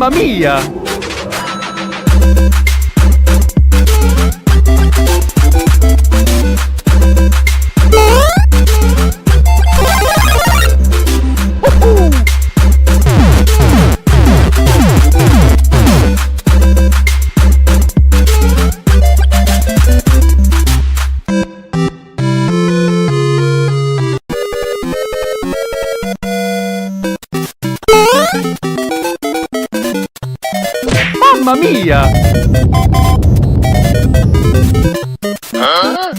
Mamma mia! Mamma mia! Huh?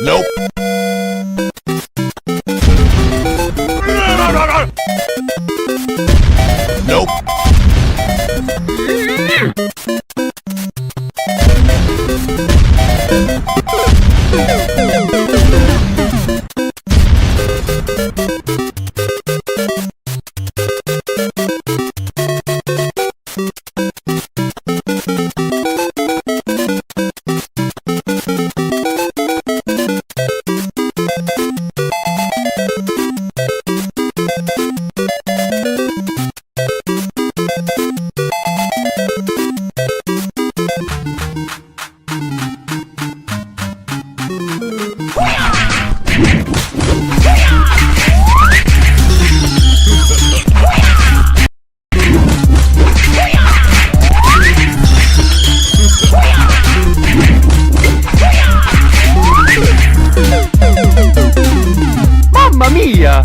Nope. Nope. Mamma mia!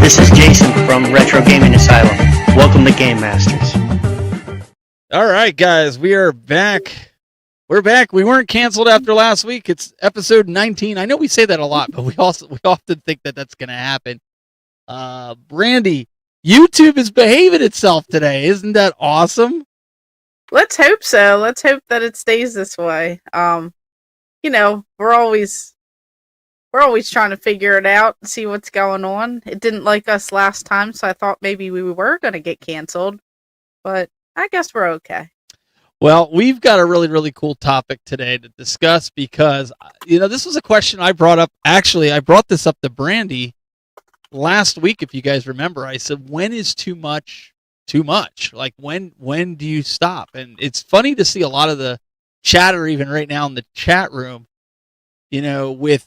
This is Jason from Retro Gaming Asylum. Welcome to Game Masters. All right, guys, we are back. We're back. We weren't canceled after last week. It's episode 19. I know we say that a lot, but we often think that that's going to happen. Brandy, YouTube is behaving itself today. Isn't that awesome? Let's hope so. Let's hope that it stays this way. We're always trying to figure it out and see what's going on. It didn't like us last time, so I thought maybe we were going to get canceled, but I guess we're okay. Well, we've got a really, really cool topic today to discuss because, this was a question I brought up. Actually, I brought this up to Brandy last week, if you guys remember. I said, when is too much too much? Like, when do you stop? And it's funny to see a lot of the chatter, even right now in the chat room, with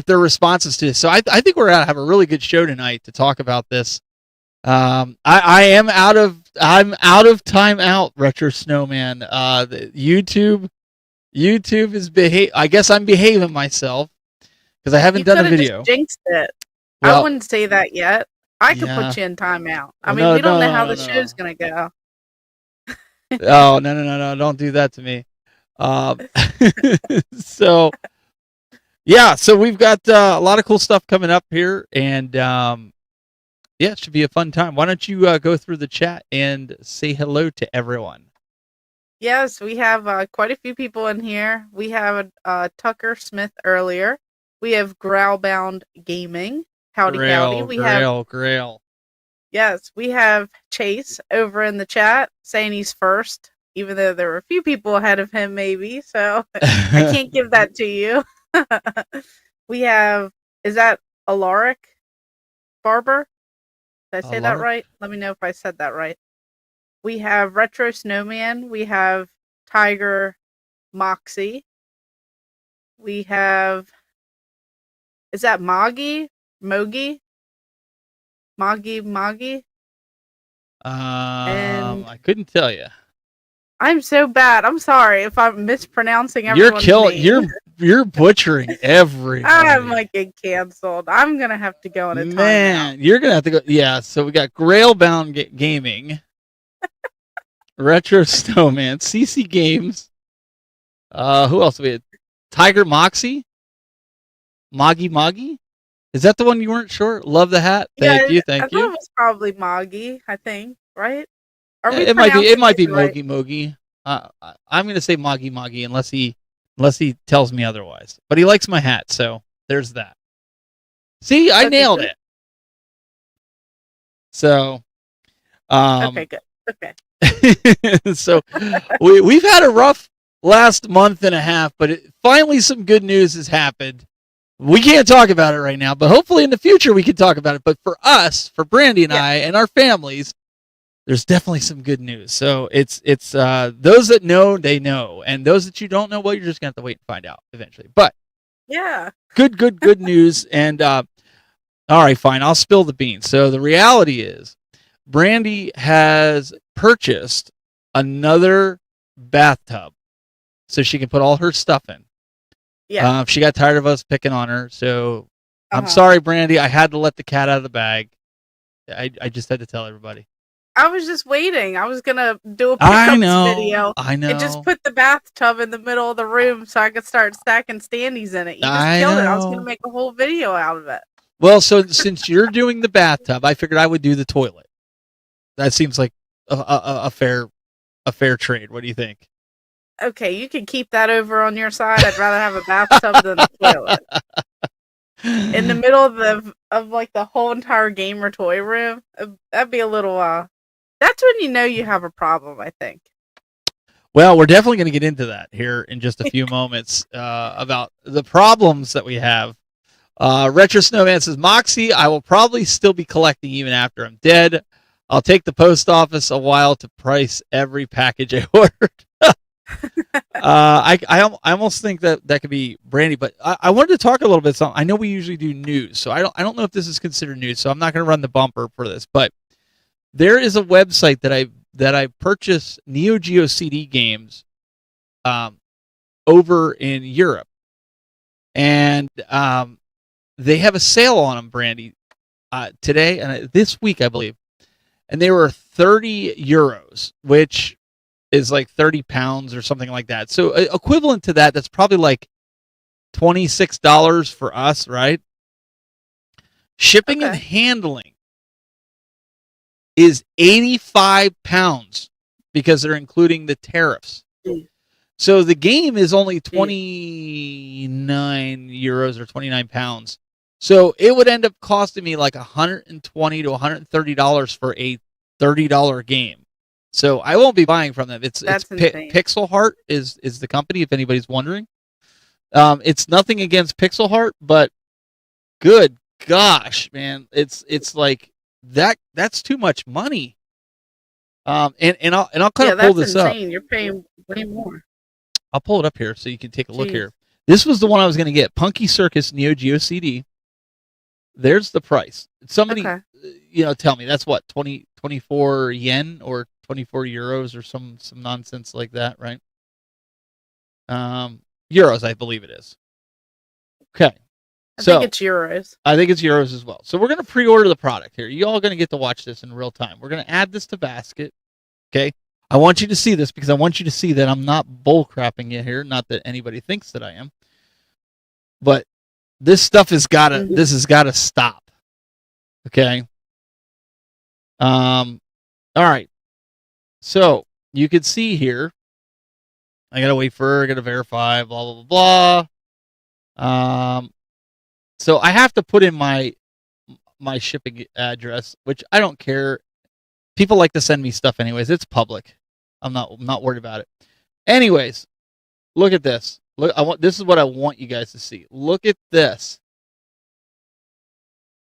their responses to this. So I think we're going to have a really good show tonight to talk about this. I am out of I'm out of time out, Retro Snowman. YouTube is I guess I'm behaving myself because I haven't You done a coulda video. just jinxed it. I Well, wouldn't say that yet. I could yeah. put you in timeout. I Well, mean, no, we don't know no, how no, the no. show's gonna go. Oh, no! Don't do that to me. Um, so yeah, so we've got a lot of cool stuff coming up here, and yeah, it should be a fun time. Why don't you go through the chat and say hello to everyone? Yes, we have quite a few people in here. We have Tucker Smith earlier. We have Growlbound Gaming. Howdy. Grail. Yes, we have Chase over in the chat saying he's first, even though there were a few people ahead of him, maybe. So I can't give that to you. We have, is that Alaric Barber? Did I say that right? Let me know if I said that right. We have Retro Snowman. We have Tiger Moxie. We have, is that Moggy? Mogi? Moggy? And I couldn't tell you. I'm so bad. I'm sorry if I'm mispronouncing everyone's name. You're butchering everything. I might get canceled. I'm gonna have to go in a timeout. You're gonna have to go. Yeah. So we got Grailbound Gaming, Retro Snowman, CC Games. Who else? We had Tiger Moxie, Moggy. Is that the one you weren't sure? Love the hat. Thank you. I thought it was probably Moggy. I think, right? It might be right? Mogi. I'm gonna say Moggy unless he tells me otherwise. But he likes my hat, so there's that. See, I nailed it. So, okay, good. Okay. So we've had a rough last month and a half, but finally some good news has happened. We can't talk about it right now, but hopefully in the future we can talk about it. But for us, for Brandy and I and our families, there's definitely some good news. So it's those that know, they know, and those that you don't know, well, you're just gonna have to wait and find out eventually. But yeah, good news. And all right, fine, I'll spill the beans. So the reality is, Brandy has purchased another bathtub, so she can put all her stuff in. Yeah. She got tired of us picking on her, so I'm sorry, Brandy. I had to let the cat out of the bag. I just had to tell everybody. I was just waiting. I was gonna do a pickups video. I know. And just put the bathtub in the middle of the room so I could start stacking standees in it. You just killed it. I was gonna make a whole video out of it. Well, so since you're doing the bathtub, I figured I would do the toilet. That seems like a fair trade. What do you think? Okay, you can keep that over on your side. I'd rather have a bathtub than a toilet. In the middle of like the whole entire gamer toy room, that'd be a little. That's when you know you have a problem, I think. Well, we're definitely going to get into that here in just a few moments about the problems that we have. Retro Snowman says, Moxie, I will probably still be collecting even after I'm dead. I'll take the post office a while to price every package I ordered. I almost think that could be Brandy, but I wanted to talk a little bit. I know we usually do news, so I don't know if this is considered news. So I'm not going to run the bumper for this, but there is a website that I purchased Neo Geo CD games over in Europe, and they have a sale on them, Brandy, today and this week, I believe, and they were 30 euros, which is like 30 pounds or something like that. So equivalent to that, that's probably like $26 for us, right? Shipping and handling is 85 pounds because they're including the tariffs. So the game is only 29 euros or 29 pounds. So it would end up costing me like $120 to $130 for a $30 game. So I won't be buying from them. It's Pixel Heart is the company, if anybody's wondering. It's nothing against Pixel Heart, but good gosh, man, it's like that's too much money. And I'll kind of pull this up. You're paying way more. I'll pull it up here so you can take a look here. This was the one I was going to get, Punky Circus Neo Geo CD. There's the price. Somebody, tell me that's what, 20 24 yen or 24 euros or some nonsense like that, right? Euros, I believe it is. Okay. I think it's euros. I think it's euros as well. So we're going to pre-order the product here. You all going to get to watch this in real time. We're going to add this to basket. Okay. I want you to see this because I want you to see that I'm not bullcrapping you here. Not that anybody thinks that I am. But this stuff has got to, this has got to stop. Okay. All right. So you can see here, I got to wait for her, I got to verify, blah, blah, blah, blah. So I have to put in my shipping address, which I don't care. People like to send me stuff anyways. It's public. I'm not worried about it. Anyways, look at this. Look, this is what I want you guys to see. Look at this.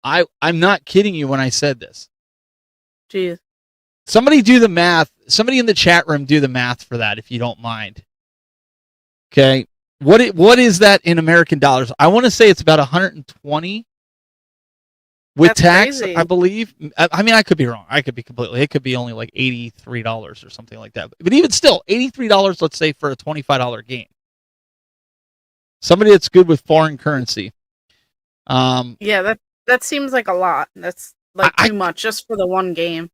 I'm not kidding you when I said this. Jeez. Somebody do the math. Somebody in the chat room do the math for that if you don't mind. Okay. What is that in American dollars? I want to say it's about 120 with That's tax, crazy. I believe. I mean, I could be wrong. I could be completely. It could be only like $83 or something like that. But even still, $83, let's say, for a $25 game. Somebody that's good with foreign currency. Yeah, that seems like a lot. That's like too much just for the one game.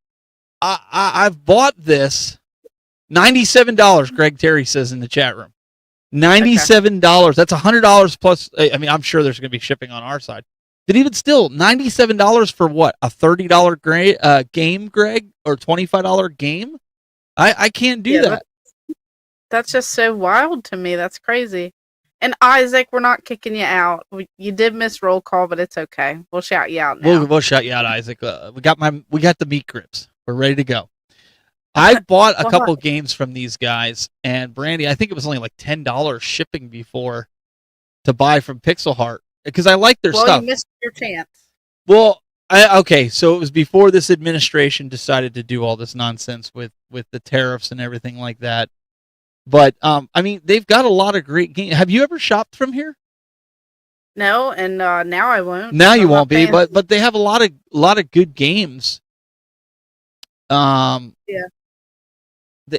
I've bought this $97. Greg Terry says in the chat room. $97. Okay. That's $100 plus. I mean, I'm sure there's going to be shipping on our side. But even still, $97 for what? A $30 game, Greg? Or $25 game? I can't do that. That's just so wild to me. That's crazy. And Isaac, we're not kicking you out. You did miss roll call, but it's okay. We'll shout you out now. We'll shout you out, Isaac. We got the meat grips. We're ready to go. I bought a couple games from these guys, and Brandy, I think it was only like $10 shipping before to buy from Pixel Heart because I like their stuff. Well, you missed your chance. Well, okay, so it was before this administration decided to do all this nonsense with the tariffs and everything like that. But I mean, they've got a lot of great games. Have you ever shopped from here? No, and now I won't. Now you won't be, but they have a lot of good games. Yeah.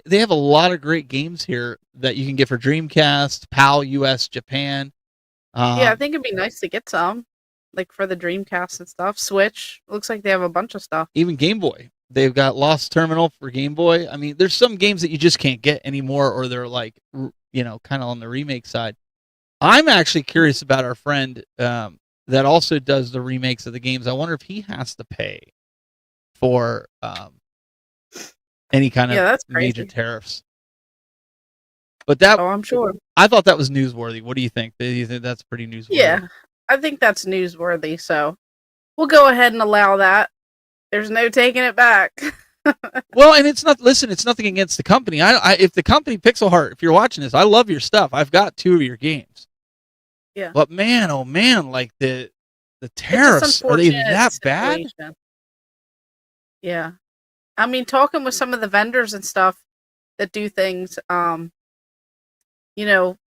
They have a lot of great games here that you can get for Dreamcast, PAL, US, Japan. Yeah, I think it'd be nice to get some, like for the Dreamcast and stuff. Switch looks like they have a bunch of stuff. Even Game Boy, they've got Lost Terminal for Game Boy. I mean, there's some games that you just can't get anymore, or they're like, kind of on the remake side. I'm actually curious about our friend that also does the remakes of the games. I wonder if he has to pay for any kind of major tariffs. But I'm sure. I thought that was newsworthy. What do you think? Do you think that's pretty newsworthy? Yeah, I think that's newsworthy. So we'll go ahead and allow that. There's no taking it back. Well, and it's not. Listen, it's nothing against the company. If the company Pixel Heart, if you're watching this, I love your stuff. I've got 2 of your games. Yeah. But man, oh man, like the tariffs, are they that bad? Yeah. I mean, talking with some of the vendors and stuff that do things,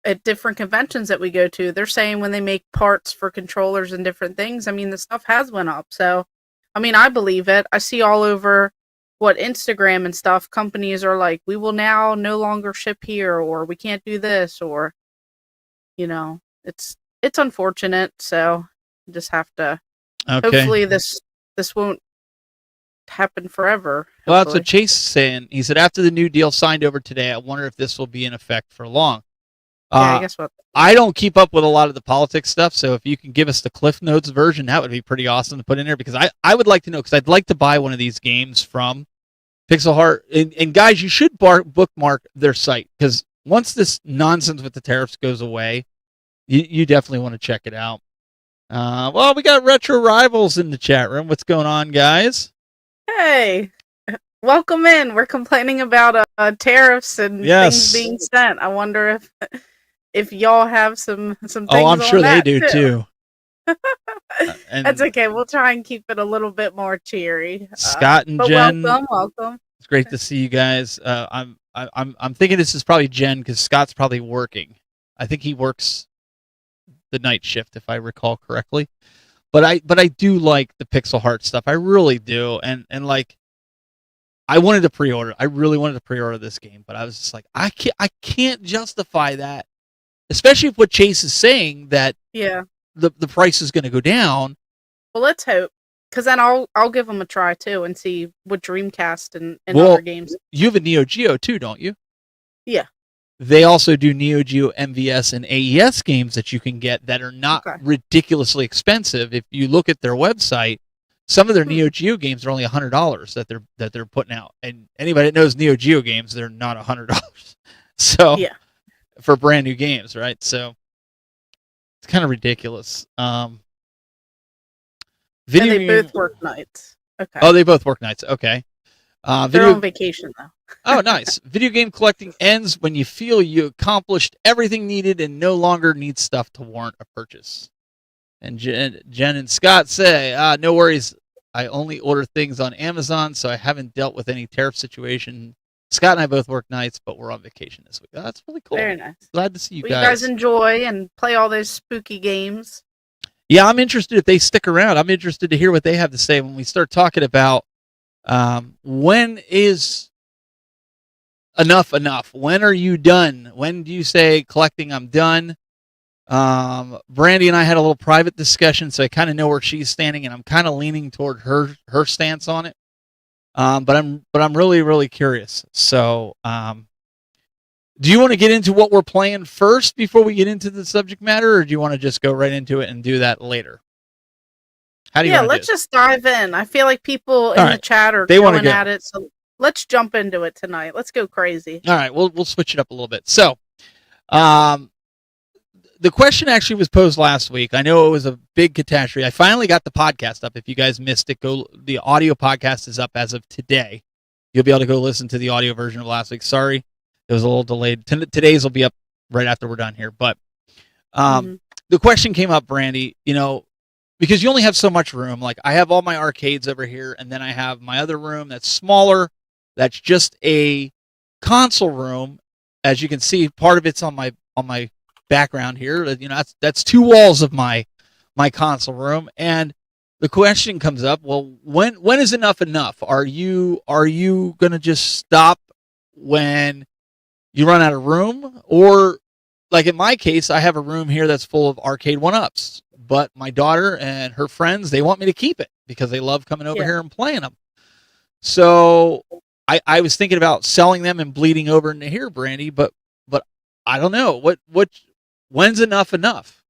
at different conventions that we go to, they're saying when they make parts for controllers and different things, I mean, the stuff has went up. So, I mean, I believe it. I see all over Instagram and stuff, companies are like, we will now no longer ship here, or we can't do this, or, it's unfortunate. So, you just have to, hopefully this won't happen forever. Well, that's what Chase is saying. He said after the new deal signed over today, I wonder if this will be in effect for long. Yeah, guess what? I don't keep up with a lot of the politics stuff, so if you can give us the Cliff Notes version, that would be pretty awesome to put in there, because I would like to know, because I'd like to buy one of these games from Pixel Heart. And guys, you should bookmark their site, because once this nonsense with the tariffs goes away, you definitely want to check it out. Well, we got Retro Rivals in the chat room. What's going on, guys? Hey, welcome in. We're complaining about tariffs and things being sent. I wonder if y'all have some things. Oh, I'm sure they do too. That's okay. We'll try and keep it a little bit more cheery. Scott and Jen, welcome. It's great to see you guys. I'm thinking this is probably Jen, because Scott's probably working. I think he works the night shift, if I recall correctly. But I do like the Pixel Heart stuff. I really do. And like, I wanted to pre-order. I really wanted to pre-order this game, but I was just like, I can't justify that, especially if what Chase is saying that Yeah. the price is going to go down. Well, let's hope, because then I'll give them a try too and see what Dreamcast and Well, other games. You have a Neo Geo too, don't you? Yeah. They also do Neo Geo MVS and AES games that you can get that are not ridiculously expensive. If you look at their website, some of their Neo Geo games are only $100 that they're putting out. And anybody that knows Neo Geo games, they're not $100. So Yeah. for brand new games, right? So it's kind of ridiculous. And they both work nights. Okay. Oh, they both work nights. Okay. They're on vacation though. Oh, nice. Video game collecting ends when you feel you accomplished everything needed and no longer need stuff to warrant a purchase. And Jen and Scott say, no worries. I only order things on Amazon, so I haven't dealt with any tariff situation. Scott and I both work nights, but we're on vacation this week. Oh, that's really cool. Very nice. Glad to see you You guys. guys enjoy and play all those spooky games. Yeah, I'm interested if they stick around. I'm interested to hear what they have to say when we start talking about when is enough. When are you done? When do you say collecting I'm done? Brandy and I had a little private discussion, so I kind of know where she's standing, and I'm kind of leaning toward her stance on it. But I'm really curious. So, do you want to get into what we're playing first before we get into the subject matter, or do you want to just go right into it and do that later? How do you? Yeah, let's just dive in. I feel like people in the chat are going at it, so let's jump into it tonight. Let's go crazy. All right, we'll switch it up a little bit. So, the question actually was posed last week. I know it was a big catastrophe. I finally got the podcast up. If you guys missed it, the audio podcast is up as of today. You'll be able to go listen to the audio version of last week. Sorry, it was a little delayed. Today's will be up right after we're done here. But the question came up, Brandy, because you only have so much room. Like, I have all my arcades over here, and then I have my other room that's smaller. That's just a console room. As you can see, part of it's on my background here. That's two walls of my console room. And the question comes up, well, when is enough enough? Are you gonna just stop when you run out of room? Or, like in my case, I have a room here that's full of arcade 1-ups, but my daughter and her friends, they want me to keep it because they love coming over here and playing them. So I was thinking about selling them and bleeding over into here, Brandy, but I don't know. When's enough enough?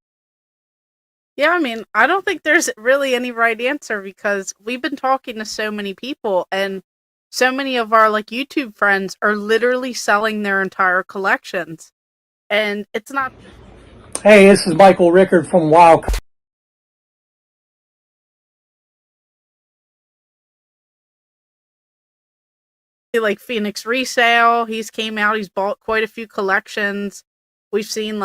Yeah, I mean, I don't think there's really any right answer, because we've been talking to so many people, and so many of our YouTube friends are literally selling their entire collections. And it's not... Hey, this is Michael Rickard from Wild. Like Phoenix Resale, he's came out, he's bought quite a few collections. We've seen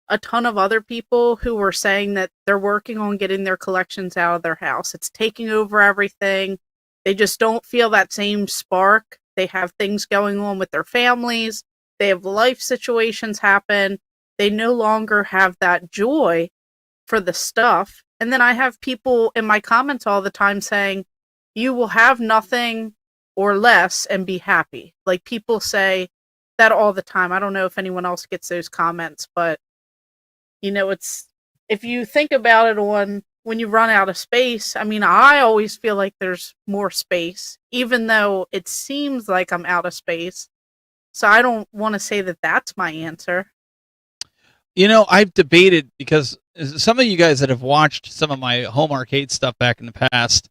a ton of other people who were saying that they're working on getting their collections out of their house. It's taking over everything. They just don't feel that same spark. They have things going on with their families. They have life situations happen. They no longer have that joy for the stuff. And then I have people in my comments all the time saying, you will have nothing or less and be happy. Like, people say that all the time. I don't know if anyone else gets those comments, but it's, if you think about it, when you run out of space, I mean, I always feel like there's more space, even though it seems like I'm out of space. So I don't want to say that that's my answer. I've debated, because some of you guys that have watched some of my home arcade stuff back in the past,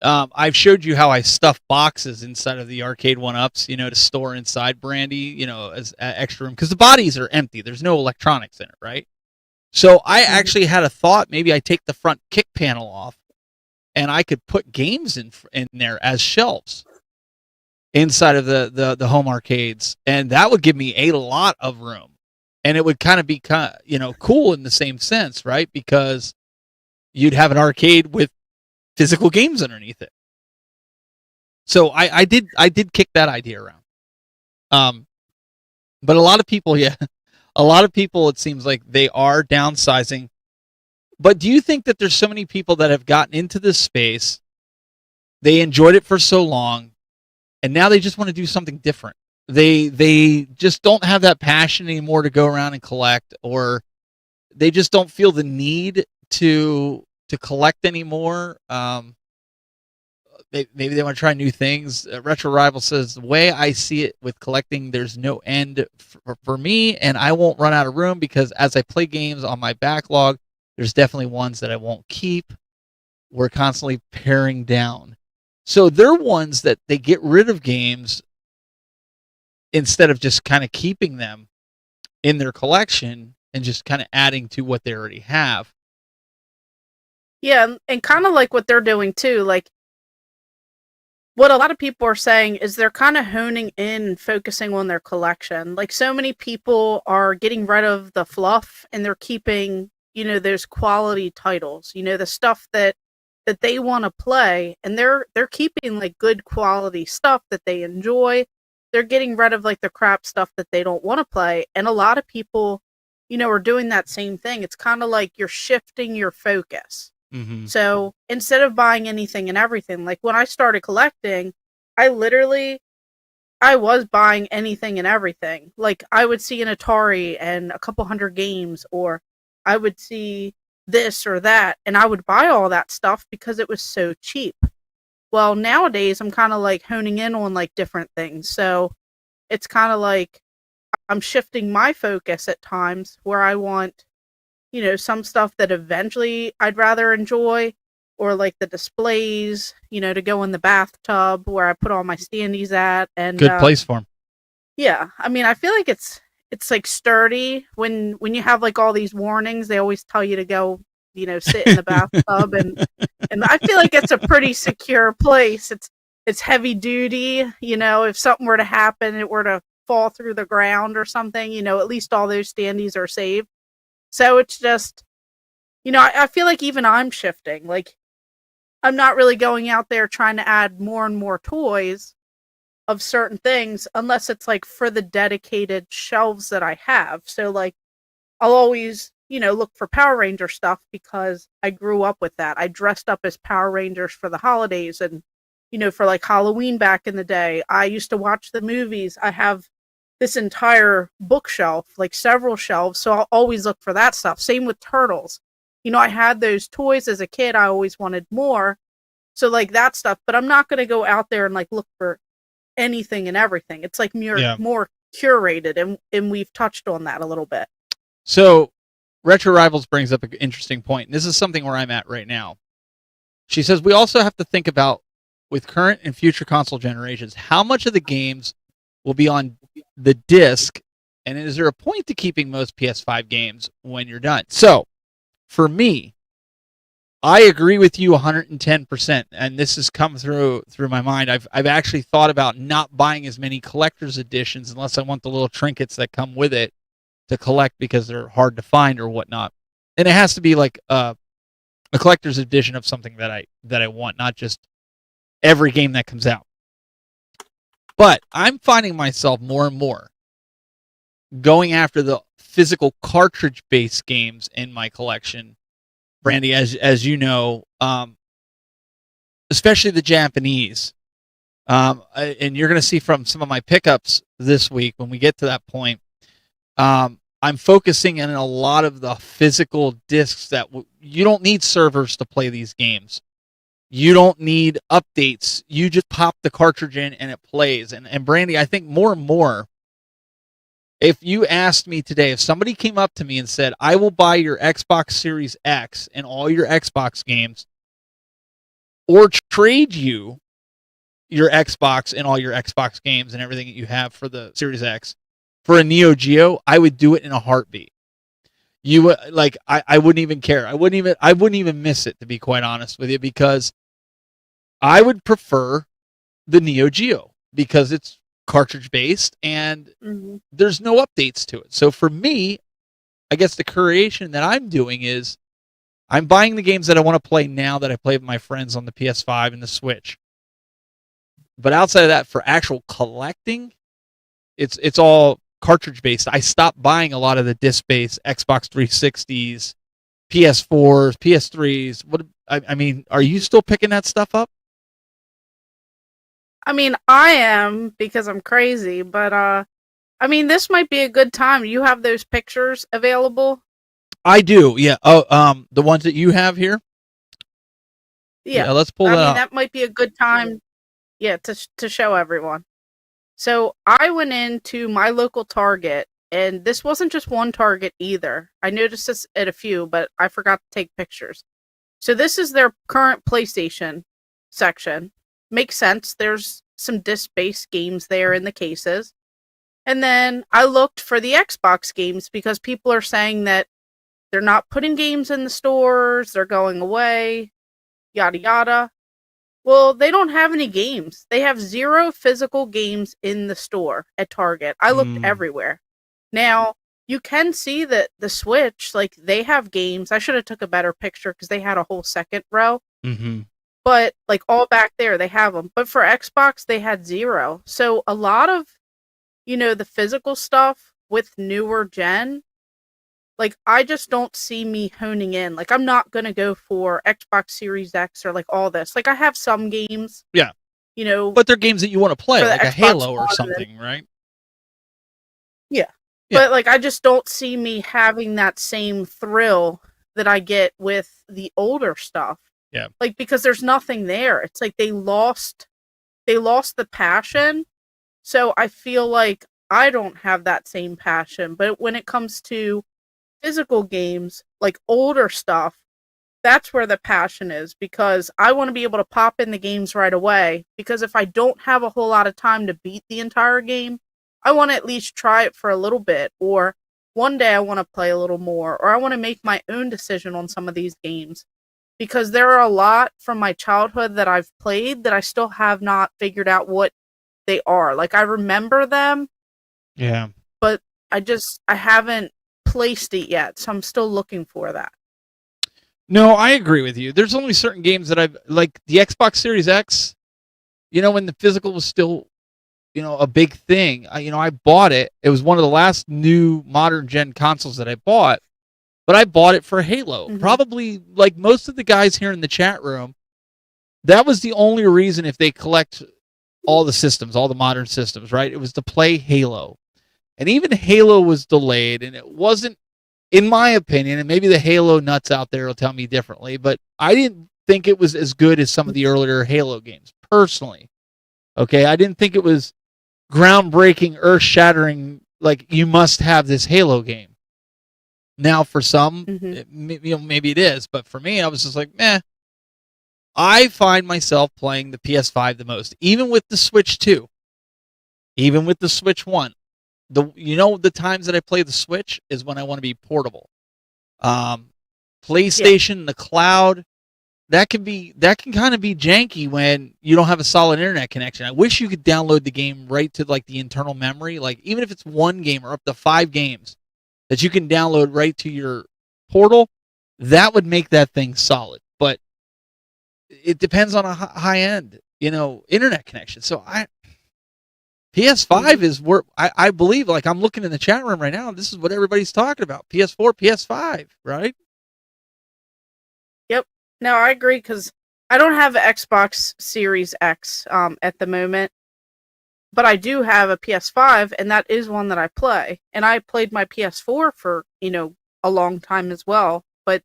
I've showed you how I stuff boxes inside of the arcade 1-ups, to store inside, Brandy, as extra room, because the bodies are empty. There's no electronics in it, right? So I actually had a thought, maybe I take the front kick panel off and I could put games in there as shelves inside of the home arcades, and that would give me a lot of room, and it would kind of be cool in the same sense, right? Because you'd have an arcade with physical games underneath it. So I did kick that idea around. But a lot of people, it seems like they are downsizing. But do you think that there's so many people that have gotten into this space, they enjoyed it for so long, and now they just want to do something different. They just don't have that passion anymore to go around and collect, or they just don't feel the need to collect anymore. Maybe they want to try new things. Retro Rival says, the way I see it with collecting, there's no end for me, and I won't run out of room because as I play games on my backlog, there's definitely ones that I won't keep. We're constantly paring down. So they're ones that they get rid of games instead of just kind of keeping them in their collection and just kind of adding to what they already have. Yeah, and kind of like what they're doing too. Like, what a lot of people are saying is they're kind of honing in and focusing on their collection. Like, so many people are getting rid of the fluff and they're keeping, those quality titles, the stuff that they want to play, and they're keeping like good quality stuff that they enjoy. They're getting rid of like the crap stuff that they don't want to play. And a lot of people, are doing that same thing. It's kind of like you're shifting your focus. Mm-hmm. So instead of buying anything and everything, like when I started collecting, I was buying anything and everything. Like, I would see an Atari and a couple hundred games, or I would see this or that, and I would buy all that stuff because it was so cheap. Well, nowadays I'm kind of like honing in on like different things. So it's kind of like I'm shifting my focus at times where I want, some stuff that eventually I'd rather enjoy, or like the displays, to go in the bathtub where I put all my standees at. And good place for them. Yeah, I mean, I feel like it's like sturdy. When you have like all these warnings, they always tell you to go, sit in the bathtub, and I feel like it's a pretty secure place. It's heavy duty. If something were to happen, it were to fall through the ground or something, at least all those standees are saved. So it's just, I feel like even I'm shifting. Like, I'm not really going out there trying to add more and more toys of certain things unless it's like for the dedicated shelves that I have. So like, I'll always, look for Power Ranger stuff because I grew up with that. I dressed up as Power Rangers for the holidays and, for like Halloween back in the day. I used to watch the movies. I have this entire bookshelf, like several shelves, so I'll always look for that stuff. Same with Turtles. I had those toys as a kid. I always wanted more. So like that stuff, but I'm not going to go out there and like look for anything and everything. It's like more curated, and we've touched on that a little bit. So Retro Rivals brings up an interesting point. And this is something where I'm at right now. She says we also have to think about, with current and future console generations, how much of the games will be on the disc, and is there a point to keeping most PS5 games when you're done? So, for me, I agree with you 110%, and this has come through my mind. I've actually thought about not buying as many collector's editions unless I want the little trinkets that come with it to collect because they're hard to find or whatnot. And it has to be like a collector's edition of something that I want, not just every game that comes out. But I'm finding myself more and more going after the physical cartridge-based games in my collection, Brandy, as you know, especially the Japanese. And you're going to see from some of my pickups this week when we get to that point, I'm focusing in a lot of the physical discs that you don't need servers to play these games. You don't need updates. You just pop the cartridge in and it plays. And Brandy, I think more and more, if you asked me today, if somebody came up to me and said, I will buy your Xbox Series X and all your Xbox games, or trade you your Xbox and all your Xbox games and everything that you have for the Series X for a Neo Geo, I would do it in a heartbeat. You would, like, I wouldn't even care. I wouldn't even miss it, to be quite honest with you, because I would prefer the Neo Geo because it's cartridge based and there's no updates to it. So for me, I guess the curation that I'm doing is I'm buying the games that I want to play now that I play with my friends on the PS5 and the Switch. But outside of that, for actual collecting, it's all cartridge based. I stopped buying a lot of the disc based Xbox 360s, PS4s, PS3s. I mean, are you still picking that stuff up? I mean, I am because I'm crazy, but I mean, this might be a good time. You have those pictures available? I do, yeah. Oh, the ones that you have here. Yeah. Let's pull I that mean, up. that might be a good time. Yeah, to show everyone. So I went into my local Target, and this wasn't just one Target either. I noticed this at a few, but I forgot to take pictures. So this is their current PlayStation section. Makes sense. There's some disc-based games there in the cases. And then I looked for the Xbox games because people are saying that they're not putting games in the stores, they're going away, yada yada. Well, they don't have any games. They have 0 physical games in the store at Target. I looked everywhere. Now, you can see that the Switch, like, they have games. I should have took a better picture because they had a whole second row. Mm-hmm. But, like, all back there, they have them. But for Xbox, they had 0. So a lot of, the physical stuff with newer gen, like, I just don't see me honing in. Like, I'm not going to go for Xbox Series X or, like, all this. Like, I have some games. Yeah. But But they're games that you want to play, like a Xbox Halo or One something, right? Yeah. Yeah. But, like, I just don't see me having that same thrill that I get with the older stuff. Yeah. Like, because there's nothing there. It's like they lost the passion. So I feel like I don't have that same passion. But when it comes to physical games, like older stuff, that's where the passion is, because I want to be able to pop in the games right away, because if I don't have a whole lot of time to beat the entire game, I want to at least try it for a little bit, or one day I want to play a little more, or I want to make my own decision on some of these games, because there are a lot from my childhood that I've played that I still have not figured out what they are. Like, I remember them, Yeah. but I haven't placed it yet, so I'm still looking for that. No, I agree with you. There's only certain games that I've, like the Xbox Series X, when the physical was still, a big thing. I bought it. It was one of the last new modern gen consoles that I bought, but I bought it for Halo. Mhm. Probably like most of the guys here in the chat room, that was the only reason, if they collect all the systems, all the modern systems, right? It was to play Halo. And even Halo was delayed, and it wasn't, in my opinion, and maybe the Halo nuts out there will tell me differently, but I didn't think it was as good as some of the earlier Halo games, personally. Okay, I didn't think it was groundbreaking, earth-shattering, like, you must have this Halo game. Now, for some, maybe it is, but for me, I was just like, meh. I find myself playing the PS5 the most, even with the Switch 2, even with the Switch 1. The times that I play the Switch is when I want to be portable. PlayStation, the cloud, that can kind of be janky when you don't have a solid internet connection. I wish you could download the game right to, like, the internal memory, like, even if it's one game or up to 5 games that you can download right to your portal. That would make that thing solid. But it depends on a high end, internet connection. So PS5 is where I believe, like, I'm looking in the chat room right now, and this is what everybody's talking about. PS4, PS5, right? Yep. No, I agree, because I don't have an Xbox Series X at the moment, but I do have a PS5, and that is one that I play. And I played my PS4 for, a long time as well. But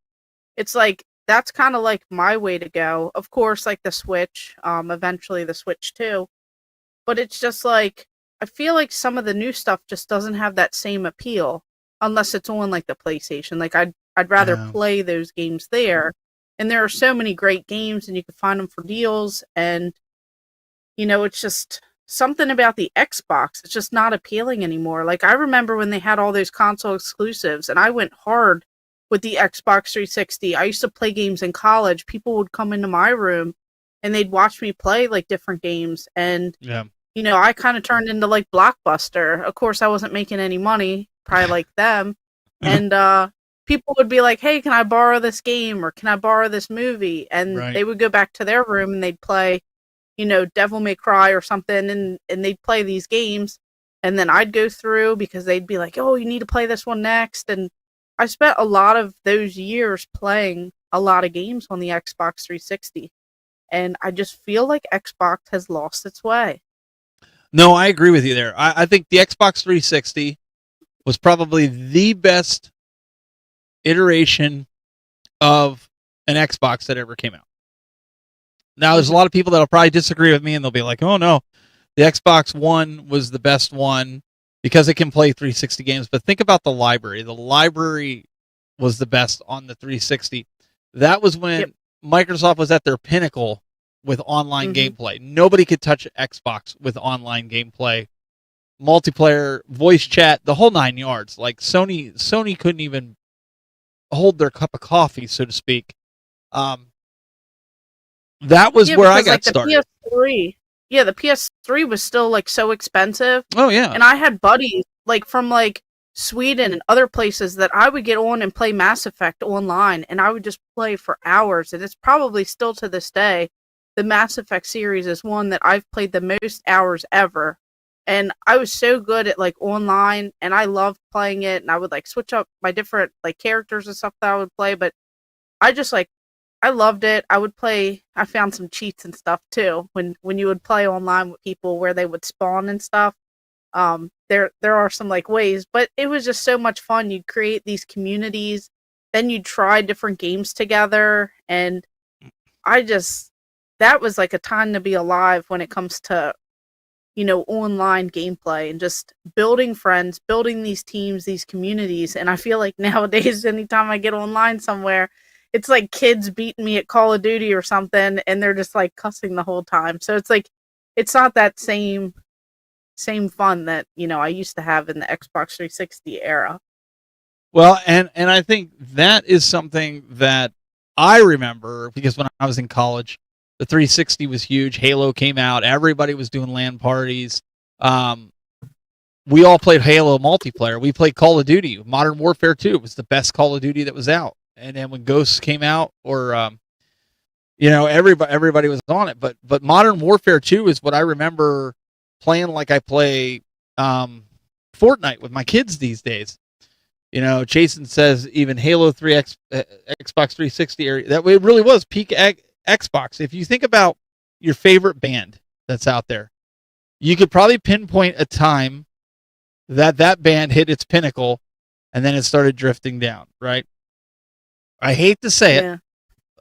it's like, that's kind of like my way to go. Of course, like the Switch, eventually the Switch 2. But it's just like, I feel like some of the new stuff just doesn't have that same appeal unless it's on, like, the PlayStation. Like, I'd rather play those games there. And there are so many great games, and you can find them for deals. And, it's just something about the Xbox. It's just not appealing anymore. Like, I remember when they had all those console exclusives, and I went hard with the Xbox 360. I used to play games in college. People would come into my room, and they'd watch me play, like, different games. And I kind of turned into, like, Blockbuster. Of course, I wasn't making any money, probably like them. And people would be like, hey, can I borrow this game? Or can I borrow this movie? And they would go back to their room, and they'd play, Devil May Cry or something. And they'd play these games. And then I'd go through, because they'd be like, oh, you need to play this one next. And I spent a lot of those years playing a lot of games on the Xbox 360. And I just feel like Xbox has lost its way. No, I agree with you there. I think the Xbox 360 was probably the best iteration of an Xbox that ever came out. Now, there's a lot of people that'll probably disagree with me, and they'll be like, "Oh no, the Xbox One was the best one because it can play 360 games." But think about the library. The library was the best on the 360. That was when Microsoft was at their pinnacle with online gameplay. Nobody could touch Xbox with online gameplay, multiplayer, voice chat, the whole 9 yards. Like Sony couldn't even hold their cup of coffee, so to speak. That was where I got started. The PS3 was still like so expensive. Oh yeah. And I had buddies like from like Sweden and other places that I would get on and play Mass Effect online, and I would just play for hours. And it's probably still to this day, the Mass Effect series is one that I've played the most hours ever. And I was so good at like online, and I loved playing it, and I would like switch up my different like characters and stuff that I would play, but I just like I loved it. I would play. I found some cheats and stuff too when you would play online with people where they would spawn and stuff. There are some like ways, but it was just so much fun. You'd create these communities, then you'd try different games together, and that was like a time to be alive when it comes to online gameplay and just building friends, building these teams, these communities. And I feel like nowadays, anytime I get online somewhere, it's like kids beating me at Call of Duty or something, and they're just like cussing the whole time. So it's like, it's not that same fun that, I used to have in the Xbox 360 era. Well, and I think that is something that I remember because when I was in college, the 360 was huge. Halo came out. Everybody was doing LAN parties. We all played Halo multiplayer. We played Call of Duty. Modern Warfare 2 was the best Call of Duty that was out. And then when Ghosts came out, or everybody was on it. But Modern Warfare 2 is what I remember playing like I play Fortnite with my kids these days. Jason says even Halo 3 Xbox 360 area, that it really was peak Xbox. If you think about your favorite band that's out there, you could probably pinpoint a time that band hit its pinnacle and then it started drifting down, right? I hate to say it,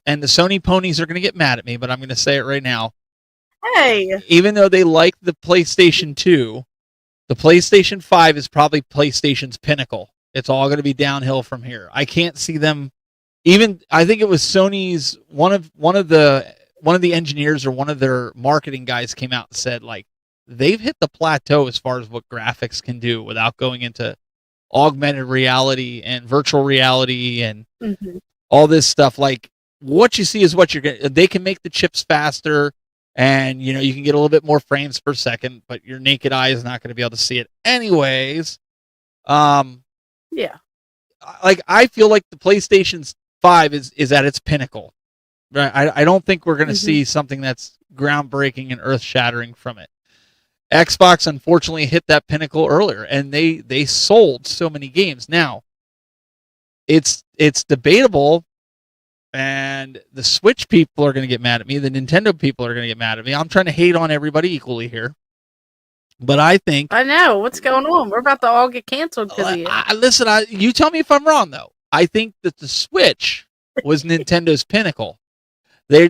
and the Sony ponies are going to get mad at me, but I'm going to say it right now. Hey! Even though they like the PlayStation 2, the PlayStation 5 is probably PlayStation's pinnacle. It's all going to be downhill from here. I can't see them. Even I think it was Sony's one of the engineers or one of their marketing guys came out and said like they've hit the plateau as far as what graphics can do without going into augmented reality and virtual reality and all this stuff. Like what you see is what you're getting. They can make the chips faster, and you can get a little bit more frames per second, but your naked eye is not going to be able to see it anyways. Yeah. Like I feel like the PlayStation 5 is at its pinnacle. Right? I don't think we're going to see something that's groundbreaking and earth-shattering from it. Xbox unfortunately hit that pinnacle earlier, and they sold so many games. Now, it's debatable, and the Switch people are going to get mad at me. The Nintendo people are going to get mad at me. I'm trying to hate on everybody equally here. But I think... I know. What's going on? We're about to all get canceled because of you. Listen, you tell me if I'm wrong, though. I think that the Switch was Nintendo's pinnacle. They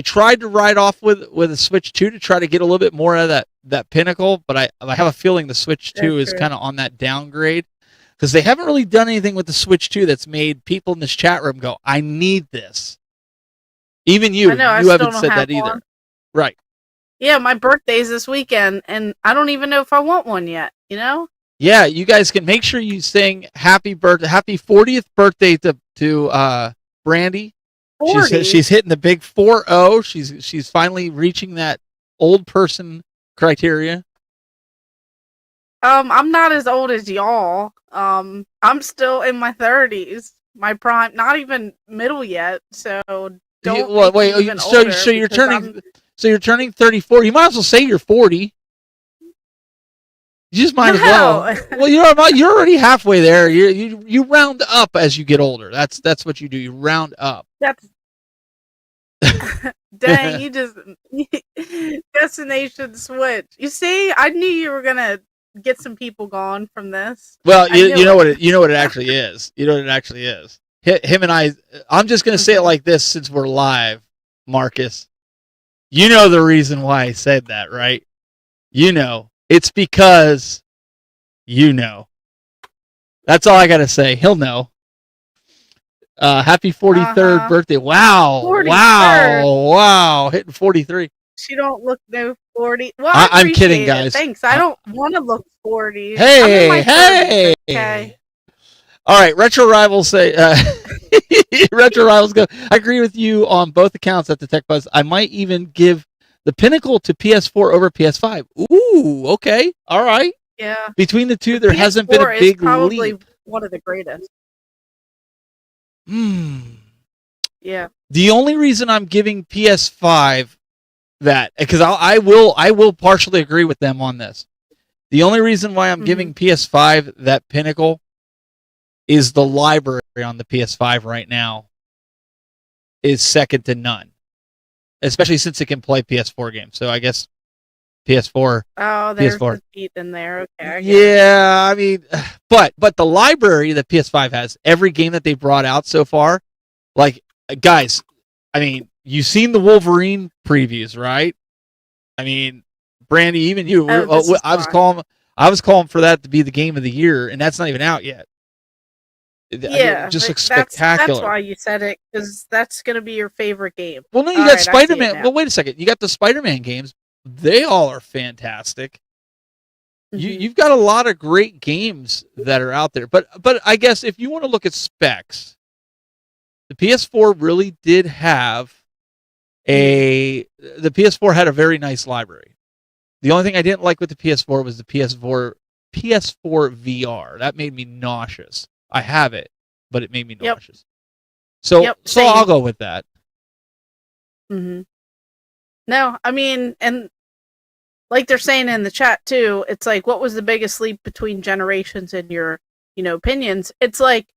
tried to ride off with a Switch 2 to try to get a little bit more of that pinnacle, but I have a feeling the Switch 2 is kind of on that downgrade because they haven't really done anything with the Switch 2 that's made people in this chat room go, I need this. Even you haven't said that either. One. Right. Yeah, my birthday's this weekend, and I don't even know if I want one yet, Yeah, you guys can make sure you sing happy 40th birthday to Brandy. She's hitting the big 40. She's finally reaching that old person criteria. I'm not as old as y'all. I'm still in my 30s, my prime, not even middle yet. So don't wait. So you're turning 34. You might as well say you're 40. You just might as well. Well, you're already halfway there. You round up as you get older. That's what you do. You round up. Dang, you just destination switch. You see, I knew you were gonna get some people gone from this. Well, I you knew know it. you know what it actually is. You know what it actually is. Him and I. I'm just gonna say it like this since we're live, Marcus. You know the reason why I said that, right? You know it's because you know. That's all I gotta say. He'll know. Happy 43rd birthday! Wow, 43rd. wow, hitting 43. She don't look no 40. Well, I'm kidding, appreciate it. guys. Thanks. I don't want to look 40. Hey, I'm in my 30s, hey. okay. All right, Retro Rivals say. Retro Rivals go. I agree with you on both accounts at the Tech Buzz. I might even give the pinnacle to PS4 over PS5. Ooh, okay, all right. Yeah. Between the two, there hasn't been a PS4 big is probably leap. one of the greatest. Yeah. The only reason I'm giving PS5 that, because I will partially agree with them on this. The only reason why I'm giving PS5 that pinnacle is the library on the PS5 right now is second to none, especially since it can play PS4 games. So I guess PS4. Oh, there's PS4. the beat in there. Okay. Yeah, I mean, but the library that PS5 has, every game that they brought out so far, like, guys, I mean, you've seen the Wolverine previews, right? I mean, Brandy, even you, I was calling for that to be the game of the year, and that's not even out yet. Yeah, I mean, it just looks spectacular. That's why you said it, because that's going to be your favorite game. Well, no, you got Spider-Man. Well, wait a second. You got the Spider-Man games. They all are fantastic. You've got a lot of great games that are out there. But I guess if you want to look at specs, the PS4 really did have the PS4 had a very nice library. The only thing I didn't like with the PS4 was the PS4 VR. That made me nauseous. I have it, but it made me nauseous. So I'll go with that. No, I mean, and like they're saying in the chat too, it's like, what was the biggest leap between generations in your, opinions? It's like,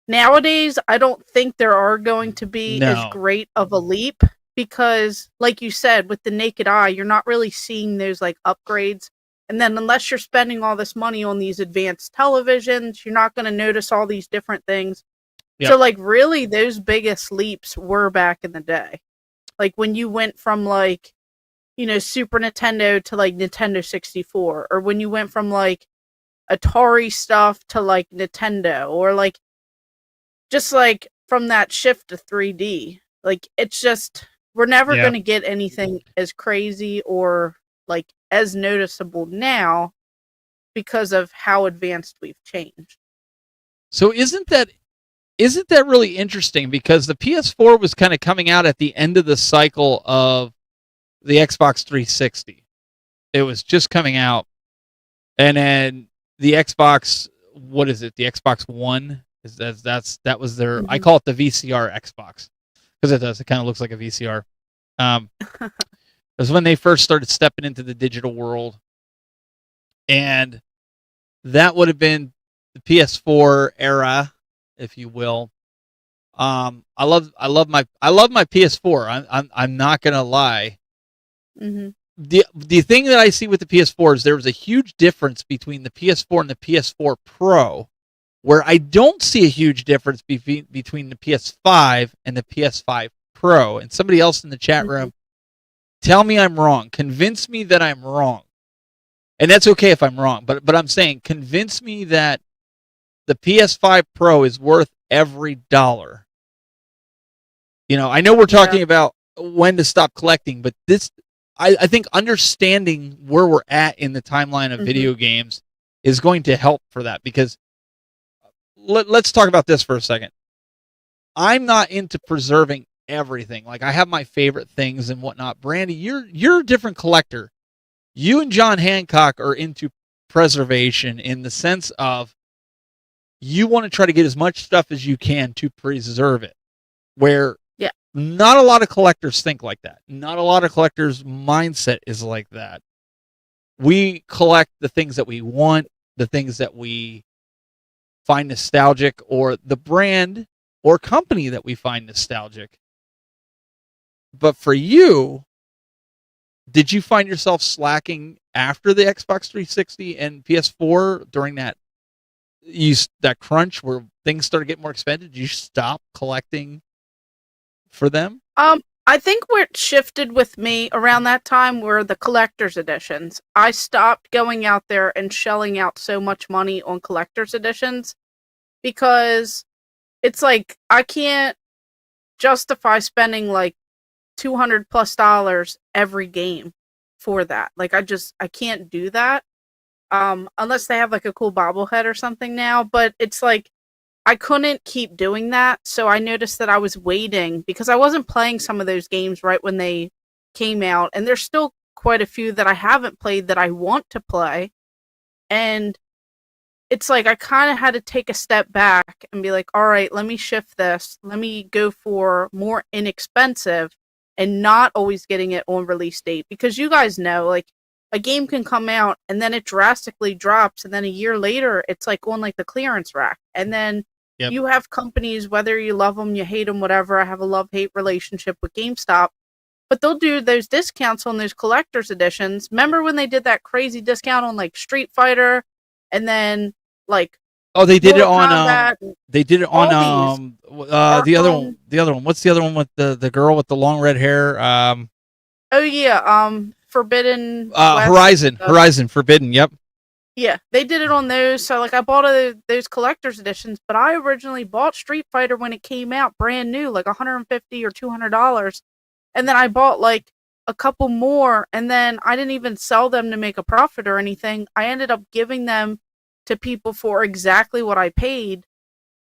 nowadays, I don't think there are going to be as great of a leap because, like you said, with the naked eye, you're not really seeing those like upgrades. And then unless you're spending all this money on these advanced televisions, you're not going to notice all these different things. Yep. So like really those biggest leaps were back in the day. Like when you went from like, Super Nintendo to like Nintendo 64, or when you went from like Atari stuff to like Nintendo, or like just like from that shift to 3D. Like it's just, we're never going to get anything as crazy or like as noticeable now because of how advanced we've changed. So isn't that really interesting? Because the PS4 was kind of coming out at the end of the cycle of the Xbox 360. It was just coming out, and then the Xbox, what is it? The Xbox One that was their. I call it the VCR Xbox because it does. It kind of looks like a VCR. It was when they first started stepping into the digital world, and that would have been the PS4 era, if you will. I love my PS4. I'm not gonna lie. The thing that I see with the PS4 is there was a huge difference between the PS4 and the PS4 Pro, where I don't see a huge difference between the PS5 and the PS5 Pro. And somebody else in the chat room, tell me I'm wrong. Convince me that I'm wrong. And that's okay if I'm wrong, but I'm saying convince me that the PS5 Pro is worth every dollar. I know we're talking about when to stop collecting, but this, I think understanding where we're at in the timeline of video games is going to help for that, because let's talk about this for a second. I'm not into preserving everything. Like I have my favorite things and whatnot. Brandy, you're a different collector. You and John Hancock are into preservation in the sense of you want to try to get as much stuff as you can to preserve it, where not a lot of collectors think like that. Not a lot of collectors' mindset is like that. We collect the things that we want, the things that we find nostalgic, or the brand or company that we find nostalgic. But for you, did you find yourself slacking after the Xbox 360 and PS4 during that crunch where things started getting more expensive? Did you stop collecting for them? I think what shifted with me around that time were the collector's editions. I stopped going out there and shelling out so much money on collector's editions because it's like I can't justify spending like $200+ every game for that. Like I can't do that. Unless they have like a cool bobblehead or something now, but it's like I couldn't keep doing that, so I noticed that I was waiting because I wasn't playing some of those games right when they came out, and there's still quite a few that I haven't played that I want to play. And it's like I kind of had to take a step back and be like, all right, let me shift this. Let me go for more inexpensive and not always getting it on release date, because you guys know, like, a game can come out and then it drastically drops, and then a year later it's like on like the clearance rack, and then you have companies, whether you love them, you hate them, whatever. I have a love-hate relationship with GameStop, but they'll do those discounts on those collector's editions. Remember when they did that crazy discount on like Street Fighter, and then like they did it on the other one. What's the other one with the girl with the long red hair? Forbidden Horizon Forbidden. Yep. Yeah, they did it on those. So like I bought those collector's editions, but I originally bought Street Fighter when it came out brand new, like $150 or $200, and then I bought like a couple more, and then I didn't even sell them to make a profit or anything. I ended up giving them to people for exactly what I paid,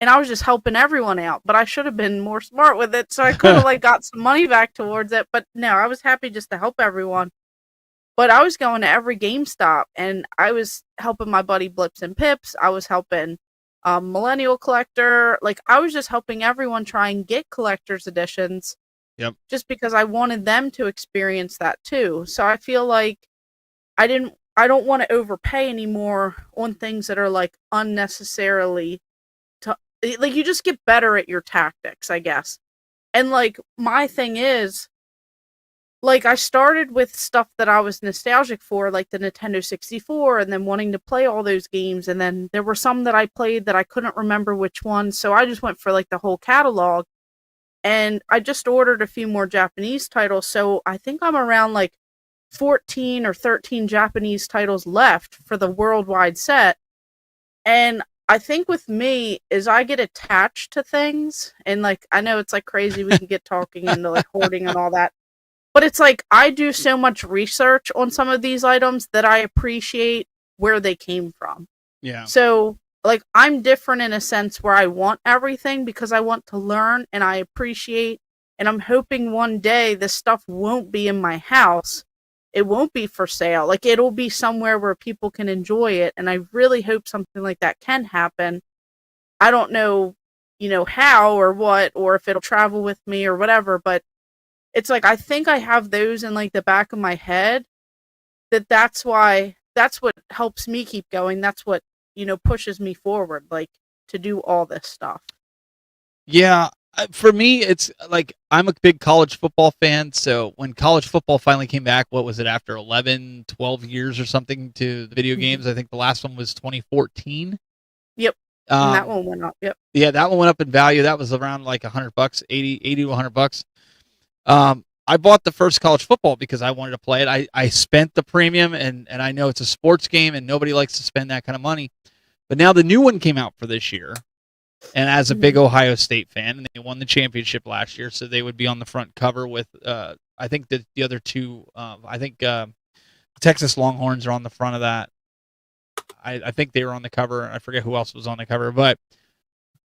and I was just helping everyone out. But I should have been more smart with it, so I could have like got some money back towards it. But no, I was happy just to help everyone. But I was going to every GameStop, and I was helping my buddy Blips and Pips. I was helping Millennial Collector. Like, I was just helping everyone try and get collector's editions. Yep. Just because I wanted them to experience that too. So I feel like I don't want to overpay anymore on things that are like unnecessarily like, you just get better at your tactics, I guess. And like my thing is, like, I started with stuff that I was nostalgic for, like the Nintendo 64, and then wanting to play all those games. And then there were some that I played that I couldn't remember which one. So I just went for like the whole catalog. And I just ordered a few more Japanese titles. So I think I'm around like 14 or 13 Japanese titles left for the worldwide set. And I think with me is I get attached to things. And like, I know it's like crazy. We can get talking into like hoarding and all that. But it's like I do so much research on some of these items that I appreciate where they came from. Yeah. So, like, I'm different in a sense where I want everything because I want to learn and I appreciate. And I'm hoping one day this stuff won't be in my house. It won't be for sale. Like, it'll be somewhere where people can enjoy it. And I really hope something like that can happen. I don't know, how or what, or if it'll travel with me or whatever, but it's like, I think I have those in like the back of my head that's what helps me keep going. That's what, pushes me forward, like, to do all this stuff. Yeah. For me, it's like, I'm a big college football fan. So when college football finally came back, what was it, after 11, 12 years or something to the video games? I think the last one was 2014. Yep. And that one went up. Yep. Yeah. That one went up in value. That was around like $100, 80 to $100. I bought the first college football because I wanted to play it. I spent the premium, and I know it's a sports game and nobody likes to spend that kind of money. But now the new one came out for this year. And as a big Ohio State fan, and they won the championship last year, so they would be on the front cover with, I think the other two, Texas Longhorns are on the front of that. I think they were on the cover. I forget who else was on the cover, but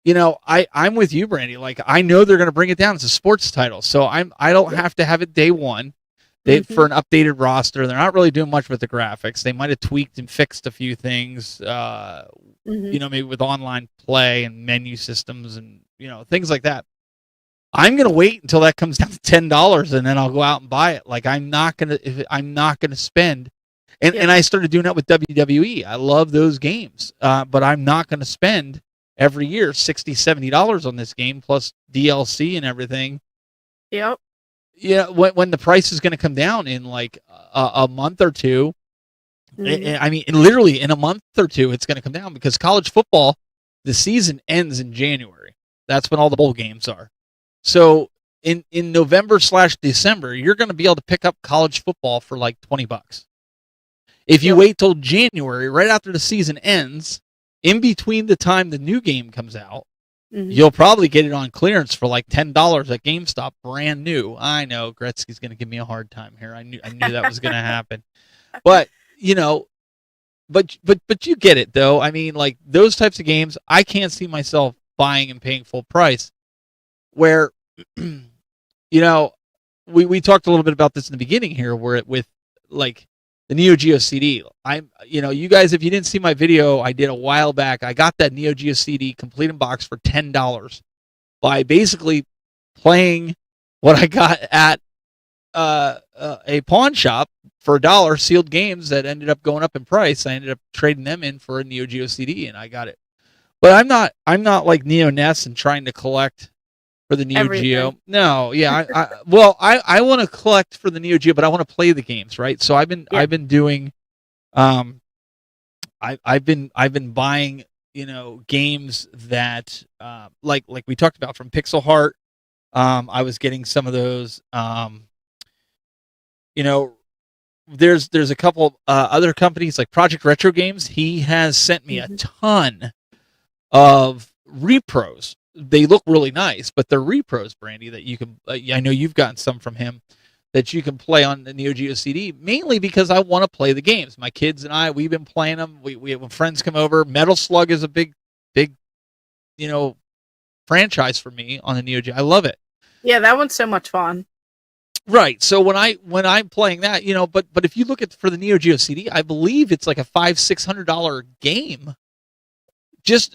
I'm with you, Brandy. Like, I know they're going to bring it down. It's a sports title, so I don't have to have it day one. For an updated roster. They're not really doing much with the graphics. They might have tweaked and fixed a few things, maybe with online play and menu systems and things like that. I'm going to wait until that comes down to $10, and then I'll go out and buy it. Like, I'm not going to spend. And I started doing that with WWE. I love those games, but I'm not going to spend every year $60, $70 on this game plus DLC and everything. Yep. when the price is going to come down in like a month or two. Mhm. I mean, literally in a month or two, it's going to come down because college football, the season ends in January. That's when all the bowl games are. So in November/December, you're going to be able to pick up college football for like $20. If you Yep. wait till January, right after the season ends, in between the time the new game comes out, Mhm. you'll probably get it on clearance for like $10 at GameStop, brand new. I know Gretzky's going to give me a hard time here. I knew that was going to happen. But but you get it though. I mean, like those types of games, I can't see myself buying and paying full price. Where, we talked a little bit about this in the beginning here, where with like the Neo Geo CD. You guys, if you didn't see my video I did a while back, I got that Neo Geo CD complete in box for $10 by basically playing what I got at a pawn shop for $1, sealed games that ended up going up in price. I ended up trading them in for a Neo Geo CD, and I got it. But I'm not like Neo Ness and trying to collect for the Neo Geo. Everything. No, yeah, I want to collect for the Neo Geo, but I want to play the games, right? So I've been doing, I've been buying, games that like we talked about from Pixel Heart. I was getting some of those. There's a couple other companies like Project Retro Games. He has sent me a ton of repros. They look really nice, but they're repros, Brandy, that you can. I know you've gotten some from him that you can play on the Neo Geo CD, mainly because I want to play the games. My kids and I, we've been playing them. We when friends come over. Metal Slug is a big, franchise for me on the Neo Geo. I love it. Yeah, that one's so much fun. Right. So when I'm playing that, but if you look at for the Neo Geo CD, I believe it's like a $500-$600 game. Just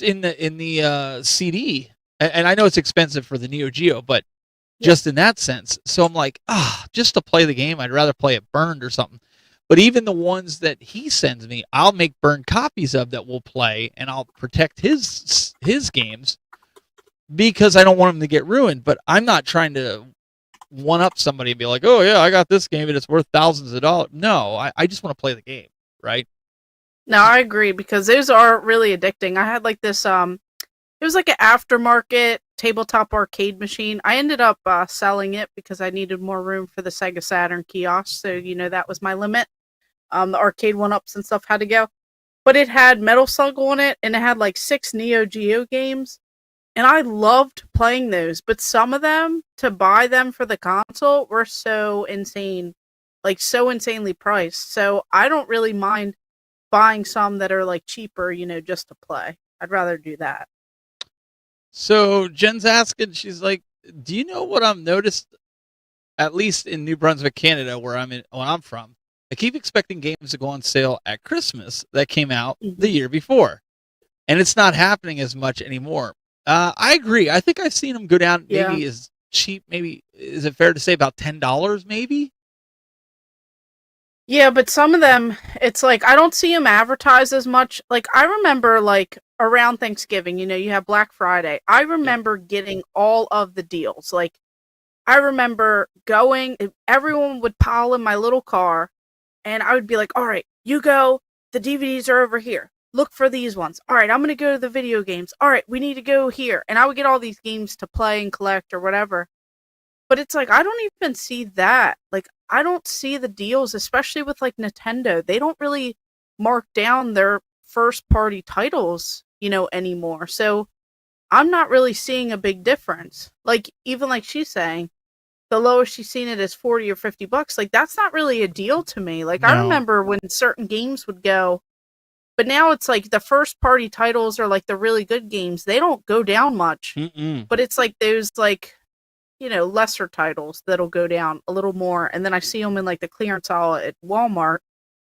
in the CD, and I know it's expensive for the Neo Geo, but just in that sense. So I'm like, just to play the game, I'd rather play it burned or something. But even the ones that he sends me, I'll make burned copies of that we'll play, and I'll protect his games because I don't want them to get ruined. But I'm not trying to one up somebody and be like, oh yeah, I got this game and it's worth thousands of dollars. No, I just want to play the game, right? No, I agree because those are really addicting. I had like this it was like an aftermarket tabletop arcade machine. I ended up selling it because I needed more room for the Sega Saturn kiosk, so that was my limit. The arcade one-ups and stuff had to go. But it had Metal Slug on it, and it had like 6 Neo Geo games. And I loved playing those, but some of them, to buy them for the console, were so insane. Like, so insanely priced. So I don't really mind buying some that are like cheaper, just to play. I'd rather do that. So Jen's asking, she's like, do you know what I've noticed, at least in New Brunswick, Canada, where I'm from? I keep expecting games to go on sale at Christmas that came out the year before, and it's not happening as much anymore. I agree. I think I've seen them go down maybe as cheap. Maybe, is it fair to say about $10 maybe? Yeah, but some of them, it's like, I don't see them advertised as much. Like, I remember, like, around Thanksgiving, you have Black Friday. I remember getting all of the deals. Like, I remember going, everyone would pile in my little car, and I would be like, all right, you go, the DVDs are over here. Look for these ones. All right, I'm going to go to the video games. All right, we need to go here. And I would get all these games to play and collect or whatever. But it's like, I don't even see that. Like, I don't see the deals, especially with like Nintendo. They don't really mark down their first party titles, anymore. So I'm not really seeing a big difference. Like, even like she's saying, the lowest she's seen it is $40 or $50. Like, that's not really a deal to me. Like, I remember when certain games would go, but now it's like the first party titles are like the really good games. They don't go down much. But it's like those like, lesser titles that'll go down a little more. And then I see them in like the clearance aisle at Walmart,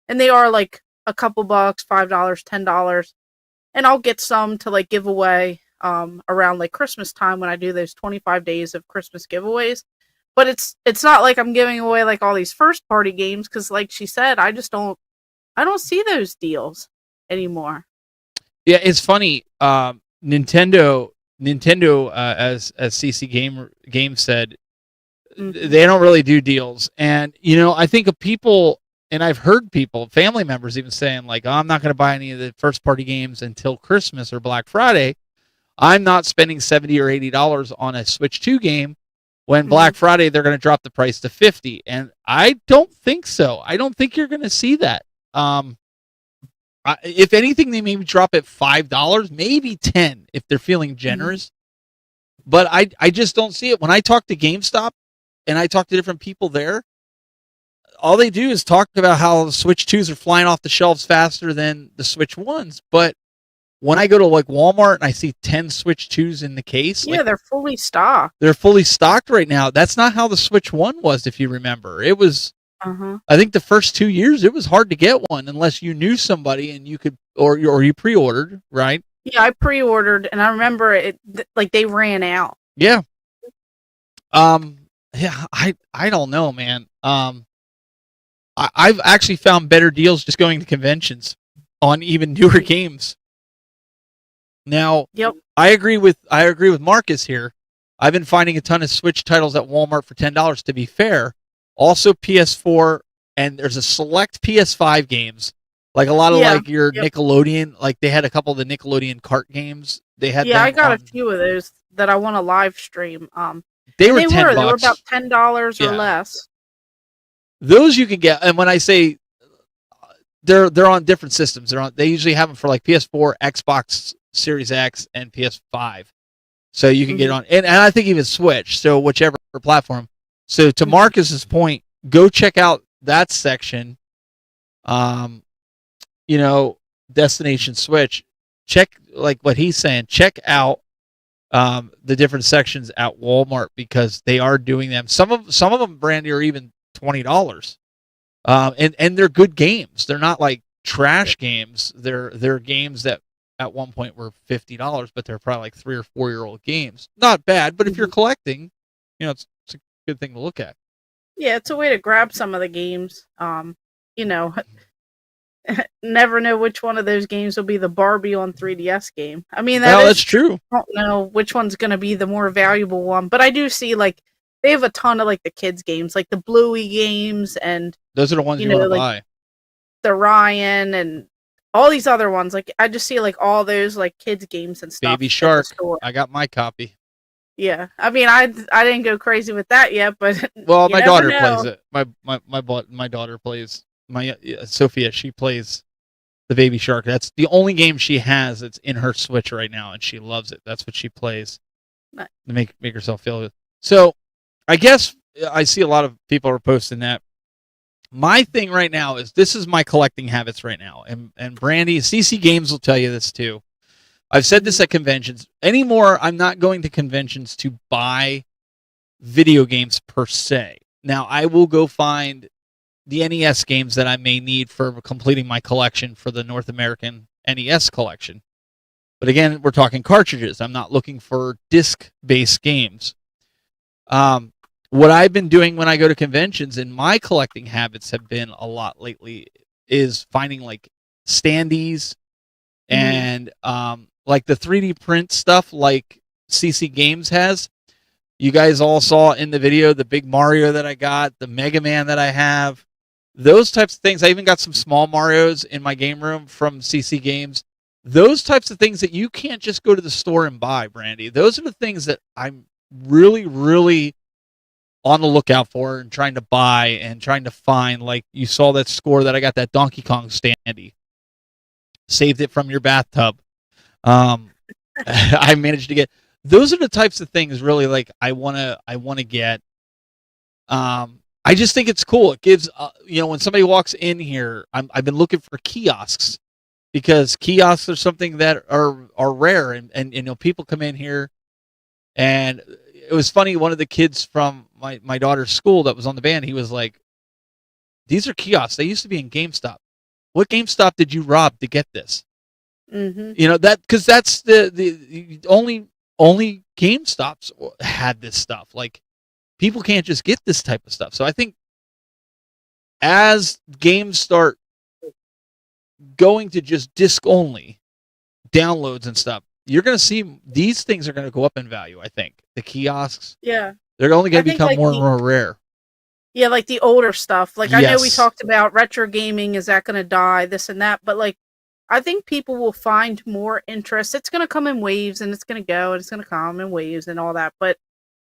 and they are like a couple bucks, $5, $10. And I'll get some to like give away around like Christmas time when I do those 25 days of Christmas giveaways. But it's not like I'm giving away like all these first party games, because like she said, I don't see those deals anymore. Yeah, it's funny. Nintendo Nintendo, as CC Game said, they don't really do deals. And I think of people, and I've heard people, family members, even saying like, oh, I'm not going to buy any of the first party games until Christmas or Black Friday. I'm not spending $70 or $80 on a Switch 2 game when Black Friday they're going to drop the price to $50. And I don't think so. I don't think you're going to see that. If anything, they maybe drop it $5, maybe $10 if they're feeling generous. But I just don't see it. When I talk to GameStop and I talk to different people there, all they do is talk about how the Switch 2s are flying off the shelves faster than the Switch 1s. But when I go to like Walmart and I see 10 Switch 2s in the case, yeah, they're fully stocked. They're fully stocked right now. That's not how the Switch 1 was, if you remember. It was, I think the first 2 years, it was hard to get one unless you knew somebody and you could, or you pre-ordered, right? Yeah, I pre-ordered, and I remember it like they ran out. Yeah. Yeah, I don't know, man. I've actually found better deals just going to conventions on even newer games. Now, I agree with Marcus here. I've been finding a ton of Switch titles at Walmart for $10. To be fair, also PS4, and there's a select PS5 games, like a lot of like your Nickelodeon. Like they had a couple of the Nickelodeon kart games. They had I got a few of those that I want to live stream. They were $10. They were about $10 or less. Those you can get, and when I say they're on different systems, they usually have them for like PS4, Xbox Series X, and PS5. So you can get on, and I think even Switch. So whichever platform. So to Marcus's point, go check out that section. Destination Switch. Check like what he's saying. Check out the different sections at Walmart because they are doing them. Some of them, Brandy, are even $20. And they're good games. They're not like trash games. They're games that at one point were $50, but they're probably like 3 or 4 year old games. Not bad, but if you're collecting, it's a good thing to look at. Yeah, it's a way to grab some of the games. Never know which one of those games will be the Barbie on 3DS game. I mean, that's true. I don't know which one's going to be the more valuable one, but I do see like they have a ton of like the kids games, like the Bluey games, and those are the ones you want to buy. The Ryan and all these other ones. Like I just see like all those like kids games and stuff. Baby Shark. I got my copy. Yeah, I mean, I didn't go crazy with that yet, but well, my daughter plays it. My daughter plays. Sophia, she plays the Baby Shark. That's the only game she has that's in her Switch right now, and she loves it. That's what she plays to make herself feel good. So, I guess I see a lot of people are posting that. My thing right now is this is my collecting habits right now, and Brandy, CC Games will tell you this too. I've said this at conventions. Anymore, I'm not going to conventions to buy video games per se. Now, I will go find the NES games that I may need for completing my collection for the North American NES collection. But again, we're talking cartridges. I'm not looking for disc-based games. What I've been doing when I go to conventions, and my collecting habits have been a lot lately, is finding like standees and like the 3D print stuff like CC Games has. You guys all saw in the video the big Mario that I got, the Mega Man that I have. Those types of things. I even got some small Marios in my game room from CC Games. Those types of things that you can't just go to the store and buy, Brandy. Those are the things that I'm really, really on the lookout for and trying to buy and trying to find. Like you saw that score that I got, that Donkey Kong standee. Saved it from your bathtub. I managed to get. Those are the types of things really like I wanna get. I just think it's cool. It gives, when somebody walks in here, I've been looking for kiosks because kiosks are something that are rare, and people come in here, and it was funny. One of the kids from my daughter's school that was on the band, he was like, "These are kiosks. They used to be in GameStop. What GameStop did you rob to get this?" That because that's the only GameStops had this stuff. Like, people can't just get this type of stuff. So I think as games start going to just disc only downloads and stuff, you're going to see these things are going to go up in value. I think the kiosks, Yeah. they're only going I to think, become like, more and more rare. Yeah, like the older stuff. Like I know we Yes. talked about retro gaming, is that going to die, this and that, but like I think people will find more interest. It's going to come in waves and it's going to go and it's going to come in waves and all that, but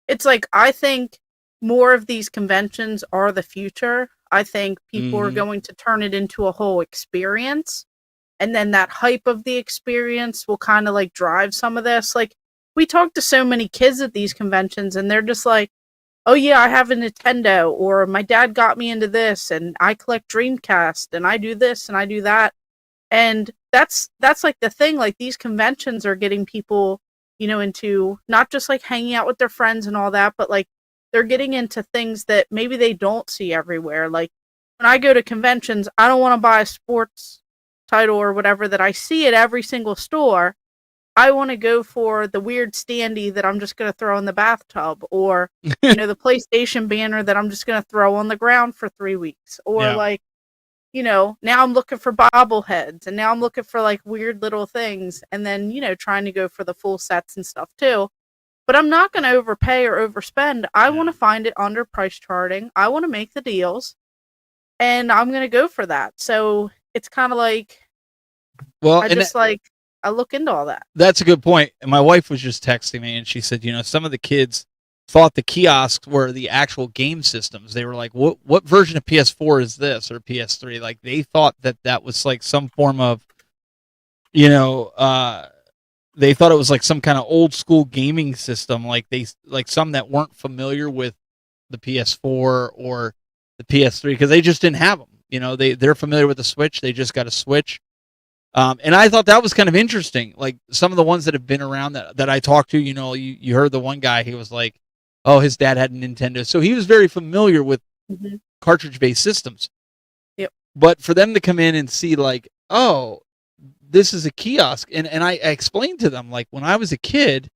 it's like I think more of these conventions are the future. I think people are Mhm. going to turn it into a whole experience, and then that hype of the experience will kind of like drive some of this. Like we talk to so many kids at these conventions and they're just like, oh yeah, I have a Nintendo, or my dad got me into this, and I collect Dreamcast, and I do this and I do that. And that's like the thing, like these conventions are getting people, into not just like hanging out with their friends and all that, but like they're getting into things that maybe they don't see everywhere. Like when I go to conventions, I don't want to buy a sports title or whatever that I see at every single store. I want to go for the weird standee that I'm just going to throw in the bathtub, or the PlayStation banner that I'm just going to throw on the ground for 3 weeks, or Yeah. like, now I'm looking for bobbleheads, and now I'm looking for like weird little things, and then trying to go for the full sets and stuff too. But I'm not going to overpay or overspend. I want to find it under price charting. I want to make the deals, and I'm going to go for that. So it's kind of like Well, I and just like I look into all that. that's a good point. And my wife was just texting me, and she said, some of the kids thought the kiosks were the actual game systems. They were like, what version of PS4 is this, or PS3? Like they thought that was like some form of, they thought it was like some kind of old school gaming system. Like some that weren't familiar with the PS4 or the PS3 because they just didn't have them. They're familiar with the Switch. They just got a Switch. And I thought that was kind of interesting. Like some of the ones that have been around that I talked to, you heard the one guy, he was like, oh, his dad had a Nintendo. So he was very familiar with cartridge-based systems. Yep. But for them to come in and see like, oh, this is a kiosk. And I explained to them, like when I was a kid,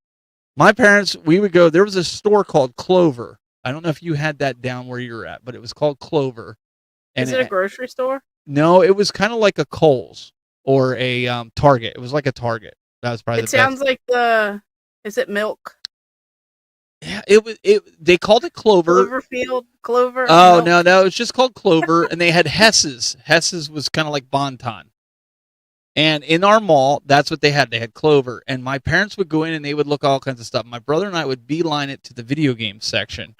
my parents, we would go, there was a store called Clover. I don't know if you had that down where you're at, but it was called Clover. And Is it a grocery store? No, it was kind of like a Kohl's or a Target. It was like a Target. That was probably It sounds like is it milk? Yeah, they called it Clover. Clover. Oh, milk? no, it's just called Clover. And they had Hess's. Hess's was kind of like Bonton. And in our mall, that's what they had. They had Clover. And my parents would go in and they would look at all kinds of stuff. My brother and I would beeline it to the video game section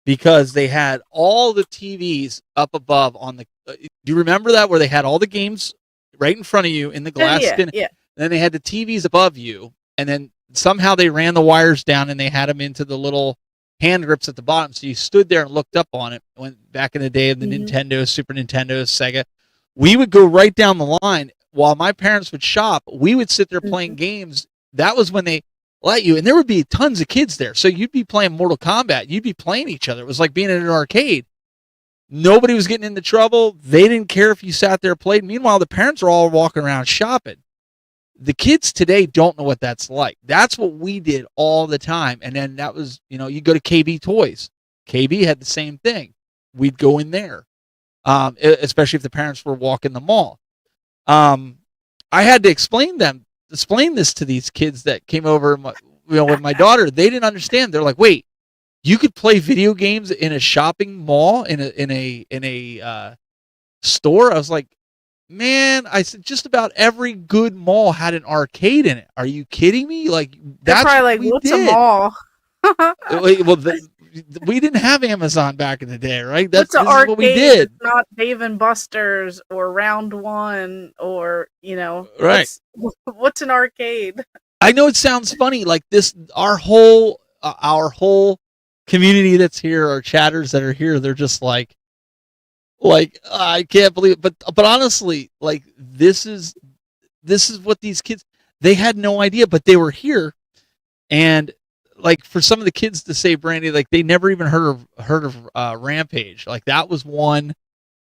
because they had all the TVs up above on the. Do you remember that, where they had all the games right in front of you in the glass skin? Yeah. And then they had the TVs above you, and then somehow they ran the wires down and they had them into the little hand grips at the bottom. So you stood there and looked up on it. Went back in the day of the Nintendo, Super Nintendo, Sega. We would go right down the line while my parents would shop. We would sit there playing games. That was when they let you, and there would be tons of kids there. So you'd be playing Mortal Kombat. You'd be playing each other. It was like being in an arcade. Nobody was getting into trouble. They didn't care if you sat there and played. Meanwhile, the parents are all walking around shopping. The kids today don't know what that's like. That's what we did all the time. And then that was, you go to KB Toys. KB had the same thing. We'd go in there, especially if the parents were walking the mall. I had to explain this to these kids that came over, with my daughter. They didn't understand. They're like, wait, you could play video games in a shopping mall, in a store? I was like, man, I said just about every good mall had an arcade in it. Are you kidding me? Like that's probably like, what what's we did. a mall? Well, we didn't have Amazon back in the day, right? This is arcade? what we did. It's not Dave and Buster's or Round One or Right. What's an arcade? I know it sounds funny, like this. Our whole community that's here, our chatters that are here, they're just like I can't believe it. But honestly, like this is what these kids, they had no idea, but they were here. And like for some of the kids to say, Brandy, like they never even heard of Rampage. Like that was one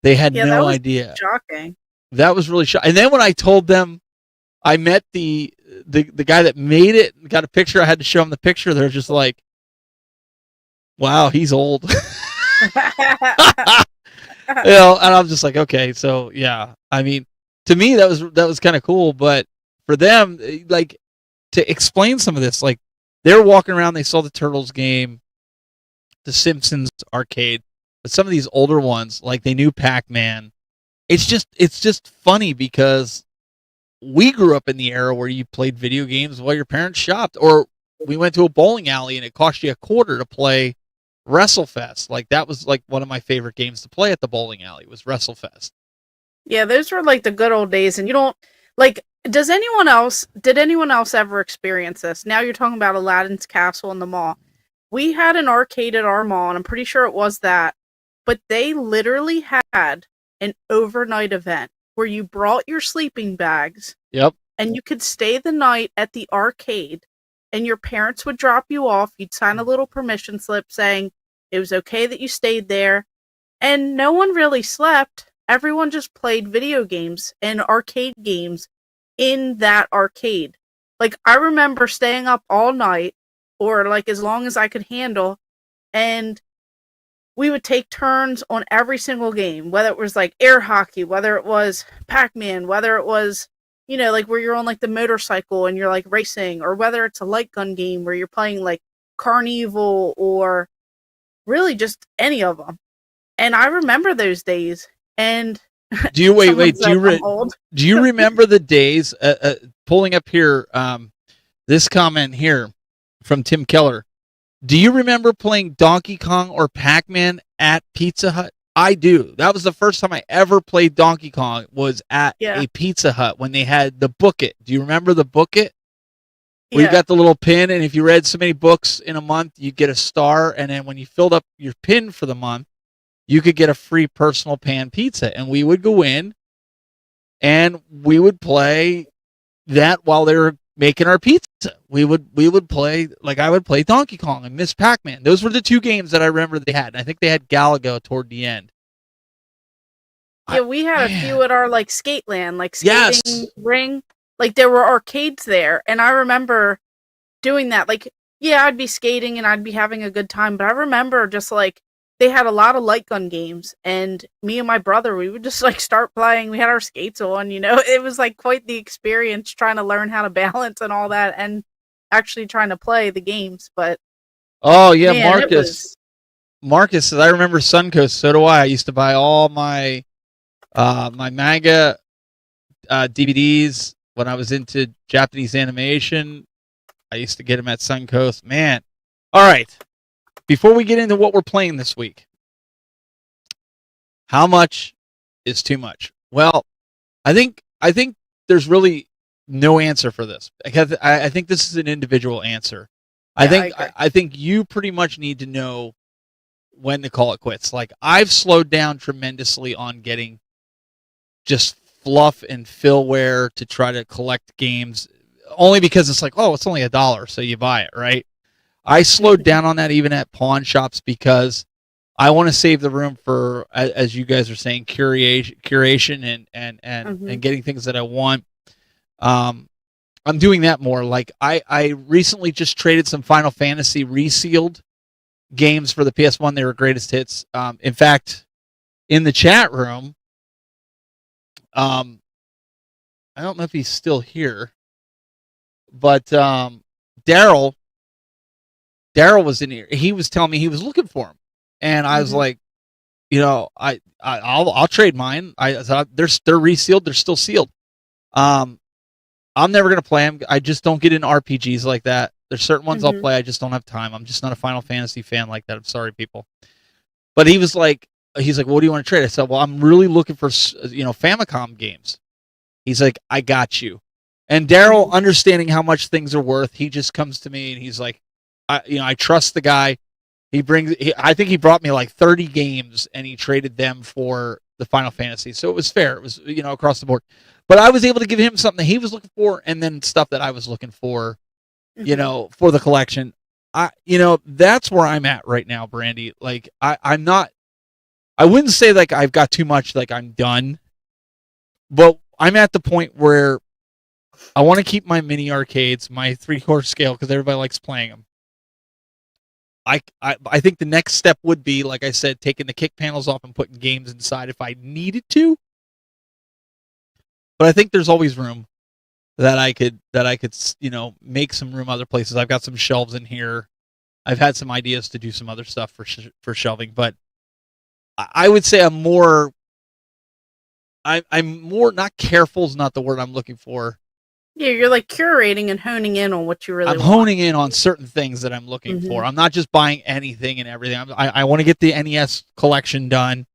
they had no idea. Shocking. That was really shocking. And then when I told them, I met the guy that made it, got a picture. I had to show them the picture. They're just like, wow, he's old. And I'm just like, okay, so yeah. I mean, to me that was kind of cool, but for them, like to explain some of this. Like they were walking around, they saw the Turtles game, the Simpsons arcade, but some of these older ones, like they knew Pac-Man. It's just funny because we grew up in the era where you played video games while your parents shopped, or we went to a bowling alley and it cost you $0.25 to play WrestleFest. Like that was like one of my favorite games to play at the bowling alley was WrestleFest. Yeah, those were like the good old days, and you don't like. Did anyone else ever experience this? Now you're talking about Aladdin's Castle in the mall. We had an arcade at our mall, and I'm pretty sure it was that, but they literally had an overnight event where you brought your sleeping bags. Yep. And you could stay the night at the arcade, and your parents would drop you off. You'd sign a little permission slip saying it was okay that you stayed there, and no one really slept. Everyone just played video games and arcade games in that arcade. Like, I remember staying up all night, or like as long as I could handle, and we would take turns on every single game, whether it was like air hockey, whether it was Pac-Man, whether it was, you know, like where you're on like the motorcycle and you're like racing, or whether it's a light gun game where you're playing like Carnival, or really just any of them. And I remember those days. And do you do you remember the days pulling up here this comment here from Tim Keller? Do you remember playing Donkey Kong or Pac-Man at Pizza Hut? I do. That was the first time I ever played Donkey Kong, was at a Pizza Hut when they had the Book It. Do you remember the Book It? Where you got the little pin, and if you read so many books in a month, you get a star, and then when you filled up your pin for the month, you could get a free personal pan pizza. And we would go in and we would play that while they were making our pizza. We would play, like I would play Donkey Kong and Miss Pac-Man. Those were the two games that I remember they had. And I think they had Galaga toward the end. Yeah, we had a few at our like Skateland, like skating ring. Like there were arcades there, and I remember doing that. Like, yeah, I'd be skating and I'd be having a good time, but I remember just like they had a lot of light gun games, and me and my brother, we would just like start playing. We had our skates on, you know. It was like quite the experience trying to learn how to balance and all that, and actually trying to play the games. But oh yeah, man, Marcus says, I remember Suncoast. So do I. I used to buy all my my manga DVDs when I was into Japanese animation. I used to get them at Suncoast. Man, all right. Before we get into what we're playing this week, how much is too much? Well, I think there's really no answer for this. I think this is an individual answer. I think you pretty much need to know when to call it quits. Like, I've slowed down tremendously on getting just fluff and fillware to try to collect games, only because it's like, oh, it's only $1, so you buy it, right? I slowed down on that even at pawn shops because I want to save the room for, as you guys are saying, curation and getting things that I want. I'm doing that more. Like I recently just traded some Final Fantasy resealed games for the PS1. They were greatest hits. In fact, in the chat room, I don't know if he's still here, but Daryl was in here. He was telling me he was looking for him, and I was like, you know, I'll trade mine. They're resealed. They're still sealed. I'm never gonna play them. I just don't get into RPGs like that. There's certain ones I'll play. I just don't have time. I'm just not a Final Fantasy fan like that. I'm sorry, people. But he's like, well, what do you want to trade? I said, well, I'm really looking for, Famicom games. He's like, I got you. And Daryl, understanding how much things are worth, he just comes to me and he's like, I trust the guy. I think he brought me like 30 games and he traded them for the Final Fantasy. So it was fair. It was, across the board. But I was able to give him something that he was looking for, and then stuff that I was looking for, for the collection. That's where I'm at right now, Brandy. Like, I wouldn't say like I've got too much, like I'm done, but I'm at the point where I want to keep my mini arcades, my 3/4 scale, because everybody likes playing them. I think the next step would be, like I said, taking the kick panels off and putting games inside if I needed to. But I think there's always room. that I could make some room other places. I've got some shelves in here. I've had some ideas to do some other stuff for shelving, but I would say I'm more not careful is not the word I'm looking for. Yeah, you're like curating and honing in on what you really I'm want. honing in on certain things that I'm looking for. I'm not just buying anything and everything. I want to get the NES collection done.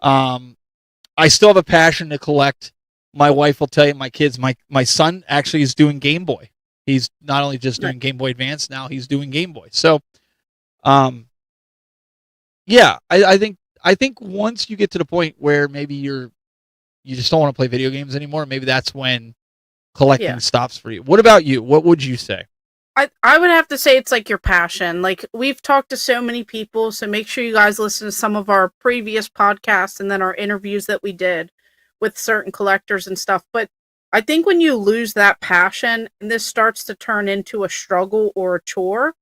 I still have a passion to collect. My wife will tell you, my kids, my son actually is doing Game Boy. He's not only just doing Game Boy Advance, now he's doing Game Boy. So, yeah, I think once you get to the point where maybe you just don't want to play video games anymore, maybe that's when collecting stops for you. What about you? What would you say? I would have to say it's like your passion. Like, we've talked to so many people, so make sure you guys listen to some of our previous podcasts and then our interviews that we did with certain collectors and stuff. But I think when you lose that passion and this starts to turn into a struggle or a chore,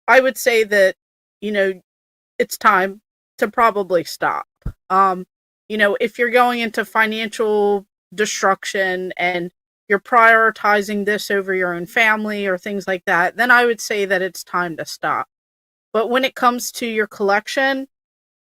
I would say that, it's time to probably stop. If you're going into financial destruction and you're prioritizing this over your own family or things like that, then I would say that it's time to stop. But when it comes to your collection,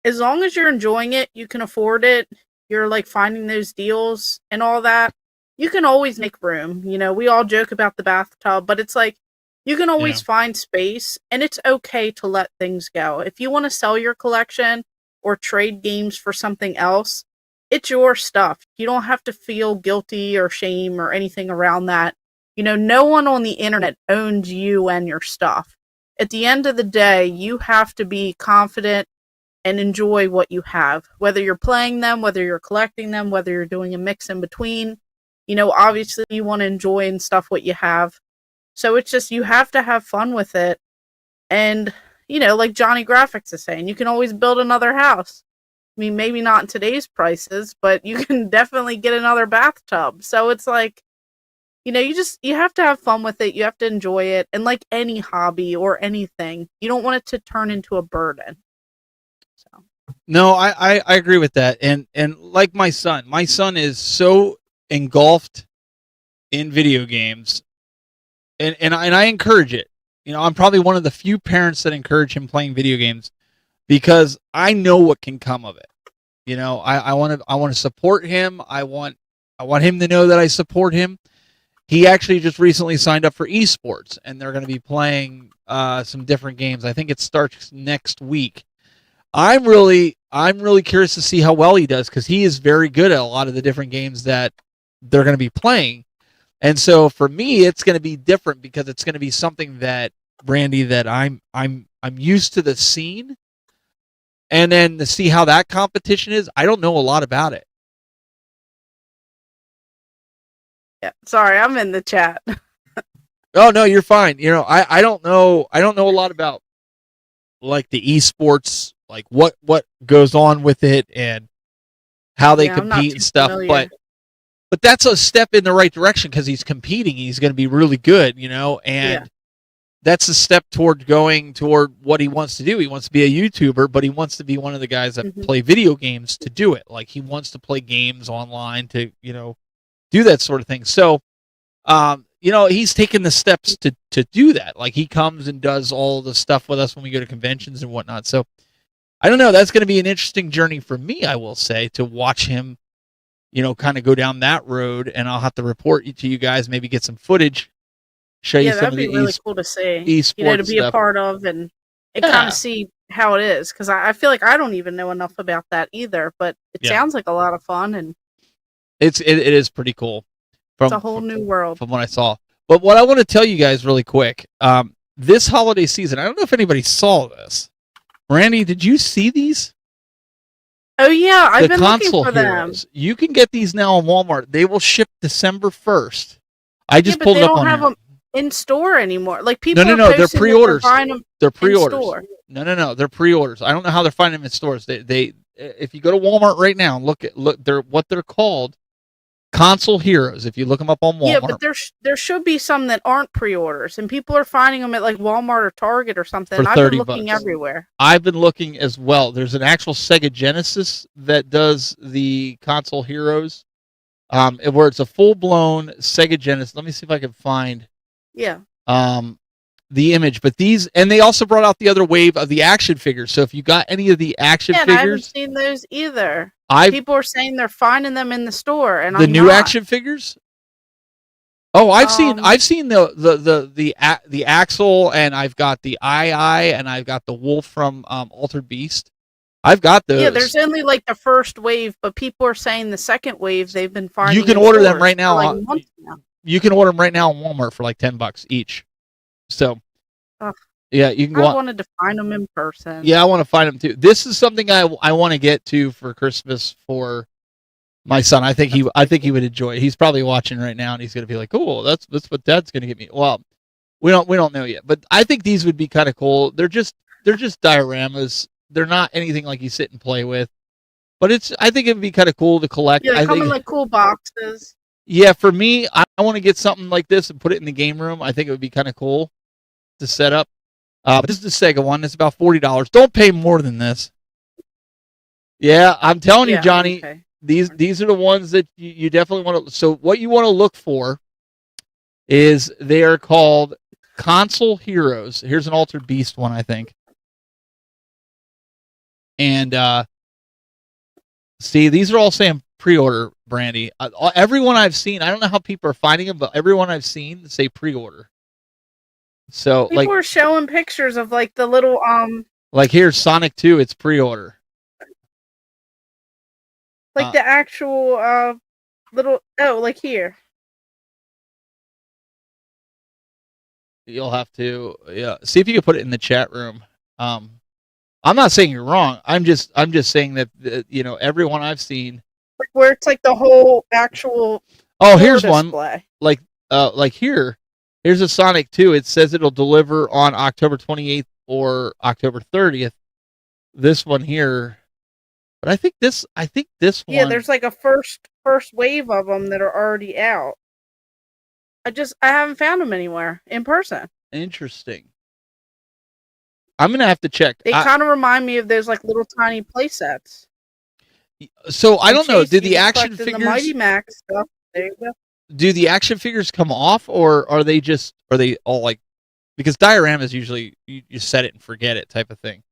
as long as you're enjoying it, you can afford it, you're like finding those deals and all that, you can always make room. We all joke about the bathtub, but it's like, you can always find space, and it's okay to let things go. If you want to sell your collection or trade games for something else, it's your stuff. You don't have to feel guilty or shame or anything around that. No one on the internet owns you and your stuff. At the end of the day, you have to be confident and enjoy what you have, whether you're playing them, whether you're collecting them, whether you're doing a mix in between. Obviously you want to enjoy and stuff what you have. So it's just, you have to have fun with it. And, like Johnny Graphics is saying, you can always build another house. I mean, maybe not in today's prices, but you can definitely get another bathtub. So it's like, you have to have fun with it. You have to enjoy it. And like any hobby or anything, you don't want it to turn into a burden. So. No, I agree with that. And like my son is so engulfed in video games, and I encourage it. I'm probably one of the few parents that encourage him playing video games, because I know what can come of it. I want to support him. I want him to know that I support him. He actually just recently signed up for esports, and they're going to be playing some different games. I think it starts next week. I'm really curious to see how well he does, because he is very good at a lot of the different games that they're going to be playing. And so for me, it's going to be different, because it's going to be something that, Brandy, that I'm used to the scene. And then to see how that competition is, I don't know a lot about it. Yeah, sorry, I'm in the chat. Oh no, you're fine. I don't know a lot about like the esports, like what goes on with it and how they compete and stuff. Familiar. But that's a step in the right direction, because he's competing. He's going to be really good, and that's a step toward going toward what he wants to do. He wants to be a YouTuber, but he wants to be one of the guys that play video games to do it. Like, he wants to play games online to, do that sort of thing. So, he's taken the steps to do that. Like, he comes and does all the stuff with us when we go to conventions and whatnot. So, I don't know. That's going to be an interesting journey for me, I will say, to watch him, kind of go down that road. And I'll have to report to you guys, maybe get some footage, show you some of the that'd be really cool to see. Esports to be stuff. A part of and kind of see how it is. Because I feel like I don't even know enough about that either. But it sounds like a lot of fun, and it is pretty cool. It's a whole new world from what I saw. But what I want to tell you guys really quick, this holiday season, I don't know if anybody saw this. Randy, did you see these? Oh yeah, I've been looking console for heroes. them. You can get these now on Walmart. They will ship December 1st. I just pulled it up on. They don't have them in store anymore. Like, people. No. They're pre-orders. They're pre-orders. Store. No. They're pre-orders. I don't know how they're finding them in stores. They if you go to Walmart right now and look, they're what they're called. Console heroes. If you look them up on Walmart. Yeah, but there should be some that aren't pre-orders, and people are finding them at like Walmart or Target or something. For I've been $30. looking everywhere. I've been looking as well. There's an actual Sega Genesis that does the console heroes. where it's a full blown Sega Genesis. Let me see if I can find Yeah. the image. But these, and they also brought out the other wave of the action figures. So if you got any of the action Yeah, and I haven't figures, seen those either. I People are saying they're finding them in the store, and the I'm new not. action figures. Oh, I've seen the Axel, and I've got the Eye, and I've got the Wolf from Altered Beast. I've got those. Yeah, there's only like the first wave, but people are saying the second wave they've been finding. You can in order them stores right now. for, like, months now. You can order them right now on Walmart for like $10 each. So, Ugh. yeah, you can I go. wanted to find them in person. Yeah, I want to find them too. This is something I want to get to for Christmas for my son. I think he would enjoy it. He's probably watching right now, and he's gonna be like, "Cool, that's what Dad's gonna get me." Well, we don't know yet, but I think these would be kind of cool. They're just dioramas. They're not anything like you sit and play with, but I think it'd be kind of cool to collect. Yeah, they I come think, in like cool boxes. yeah, for me, I want to get something like this and put it in the game room. I think it would be kind of cool to set up. But this is the Sega one. It's about $40. Don't pay more than this. Yeah, I'm telling you, Johnny. Okay. These are the ones that you definitely want to. So what you want to look for is they are called Console Heroes. Here's an Altered Beast one, I think. And see, these are all saying pre-order, Brandy. Everyone I've seen, I don't know how people are finding them, but everyone I've seen say pre-order. So People are showing pictures of like the little like here's Sonic 2, it's pre-order. like the actual little like here. You'll have to see if you can put it in the chat room. I'm not saying you're wrong. I'm just saying that everyone I've seen Where it's like the whole actual here's display. one like here's a Sonic 2. It says it'll deliver on October 28th or October 30th. This one here, but I think this one. Yeah, there's like a first wave of them that are already out. I haven't found them anywhere in person. Interesting. I'm gonna have to check. They kind of remind me of those like little tiny play sets. So I don't know. Did the action The figures? Mighty Max stuff. There you go. Do the action figures come off, or are they all like? Because dioramas usually you set it and forget it type of thing.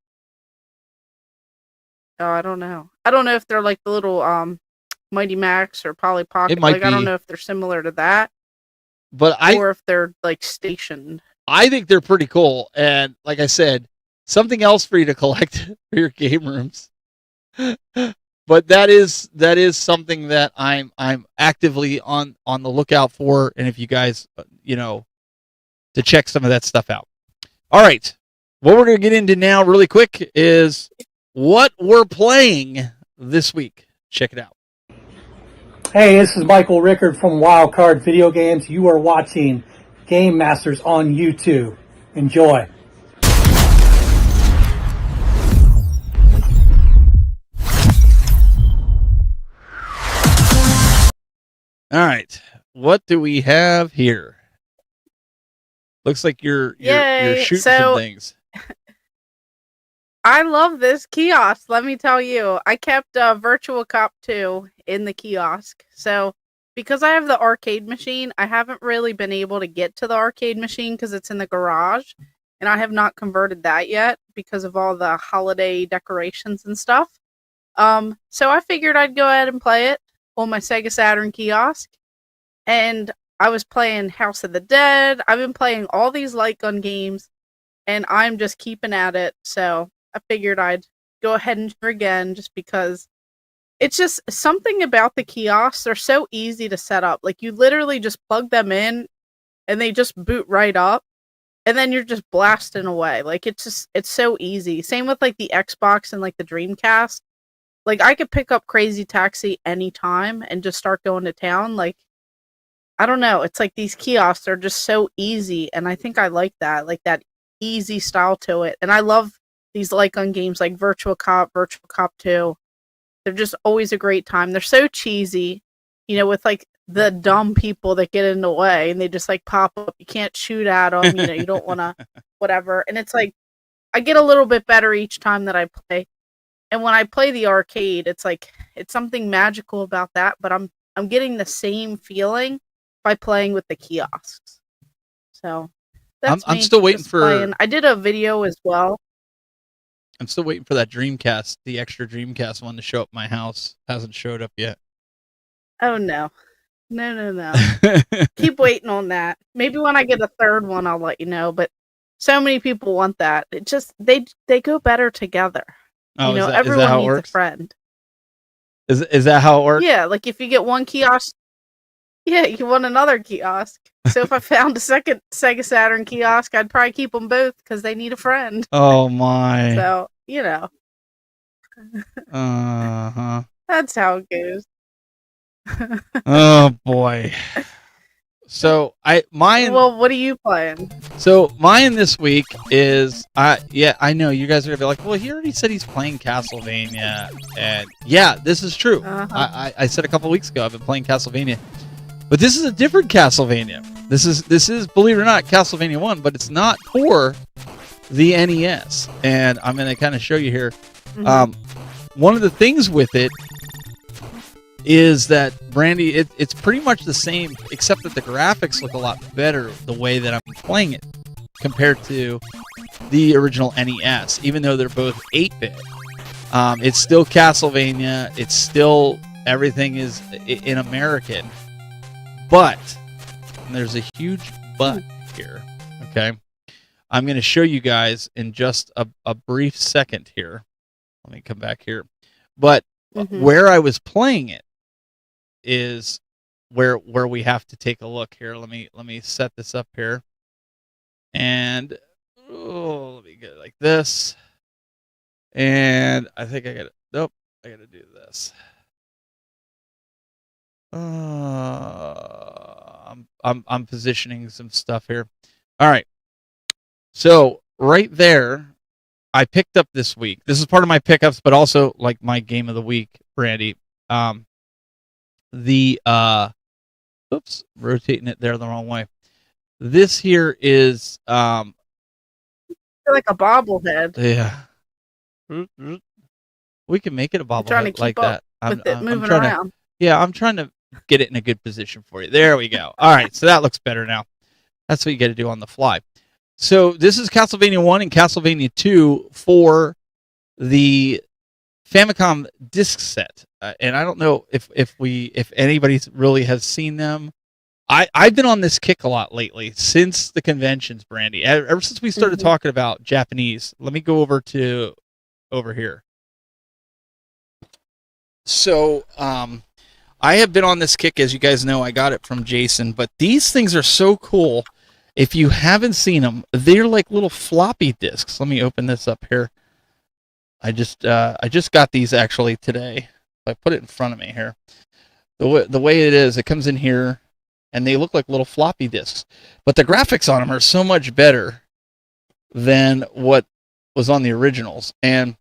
Oh, I don't know. I don't know if they're like the little Mighty Max or Polly Pocket. It might like be. I don't know if they're similar to that, but or if they're like stationed. I think they're pretty cool, and like I said, something else for you to collect for your game rooms. But that is something that I'm actively on the lookout for, and if you guys to check some of that stuff out. All right, what we're going to get into now really quick is what we're playing this week. Check it out. Hey, this is Michael Rickard from Wildcard Video Games. You are watching Game Masters on YouTube. Enjoy. All right, what do we have here? Looks like you're shooting some things. I love this kiosk. Let me tell you, I kept Virtual Cop 2 in the kiosk. So because I have the arcade machine, I haven't really been able to get to the arcade machine because it's in the garage, and I have not converted that yet because of all the holiday decorations and stuff. So I figured I'd go ahead and play it on my Sega Saturn kiosk, and I was playing House of the Dead. I've been playing all these light gun games, and I'm just keeping at it. So I figured I'd go ahead and try again just because it's just something about the kiosks. They're so easy to set up. Like, you literally just plug them in and they just boot right up, and then you're just blasting away. Like, it's so easy. Same with like the Xbox and like the Dreamcast. Like, I could pick up Crazy Taxi anytime and just start going to town. Like, I don't know. It's like these kiosks are just so easy, and I think I like that easy style to it. And I love these light gun games like Virtual Cop 2. They're just always a great time. They're so cheesy, with like the dumb people that get in the way and they just like pop up. You can't shoot at them. You don't want to, whatever. And it's like, I get a little bit better each time that I play. And when I play the arcade, it's like, it's something magical about that. But I'm I'm getting the same feeling by playing with the kiosks. So that's I'm me still waiting just for playing. I did a video as well. I'm still waiting for that Dreamcast, the extra Dreamcast one to show up at my house. Hasn't showed up yet. Oh no. No. Keep waiting on that. Maybe when I get a third one I'll let you know, but so many people want that. It just they go better together. Oh, you know, is that everyone how it needs works? a friend. Is that how it works? Yeah, like if you get one kiosk, yeah, you want another kiosk. So if I found a second Sega Saturn kiosk, I'd probably keep them both because they need a friend. Oh my. So, you know, Uh-huh. that's how it goes. Oh boy. So mine Well, what are you playing? So mine this week is I know you guys are gonna be like, well, he already said he's playing Castlevania, and yeah, this is true. Uh-huh. I said a couple weeks ago I've been playing Castlevania, but this is a different Castlevania. This is believe it or not Castlevania 1, but it's not for the NES, and I'm gonna kind of show you here. Mm-hmm. One of the things with it is that Brandy, it's pretty much the same, except that the graphics look a lot better the way that I'm playing it compared to the original NES, even though they're both 8-bit. It's still Castlevania. It's still, everything is in American. But, and there's a huge but here, okay? I'm going to show you guys in just a brief second here. Let me come back here. But where I was playing it is where we have to take a look here. Let me set this up here, and let me get it like this. And I think I got it. Nope, I got to do this. I'm positioning some stuff here. All right. So right there, I picked up this week. This is part of my pickups, but also like my game of the week, Brandy. Oops, rotating it there the wrong way. This here is You're like a bobblehead. yeah. We can make it a bobblehead like that. With it moving trying around. I'm trying to get it in a good position for you. There we go. All right, so that looks better now. That's what you got to do on the fly. So this is Castlevania 1 and Castlevania 2 for the Famicom disc set, and I don't know if anybody really has seen them. I've been on this kick a lot lately since the conventions, Brandy. Ever since we started talking about Japanese. Let me go over here. So I have been on this kick, as you guys know. I got it from Jason, but these things are so cool. If you haven't seen them, they're like little floppy disks. Let me open this up here. I just got these actually today. I put it in front of me here. The way it is, it comes in here, and they look like little floppy disks. But the graphics on them are so much better than what was on the originals. And,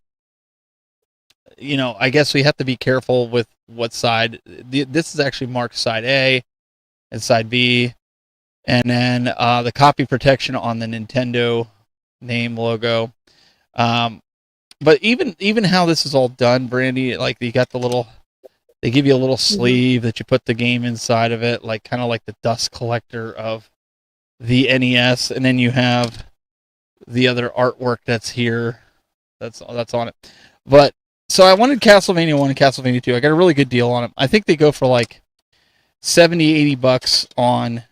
you know, I guess we have to be careful with what side. This is actually marked side A and side B. And then the copy protection on the Nintendo name logo. But even how this is all done, Brandy, like you got they give you a little sleeve that you put the game inside of it, like kind of like the dust collector of the NES, and then you have the other artwork that's here, that's on it. But so I wanted Castlevania 1 and Castlevania 2. I got a really good deal on them. I think they go for like $70-$80 on,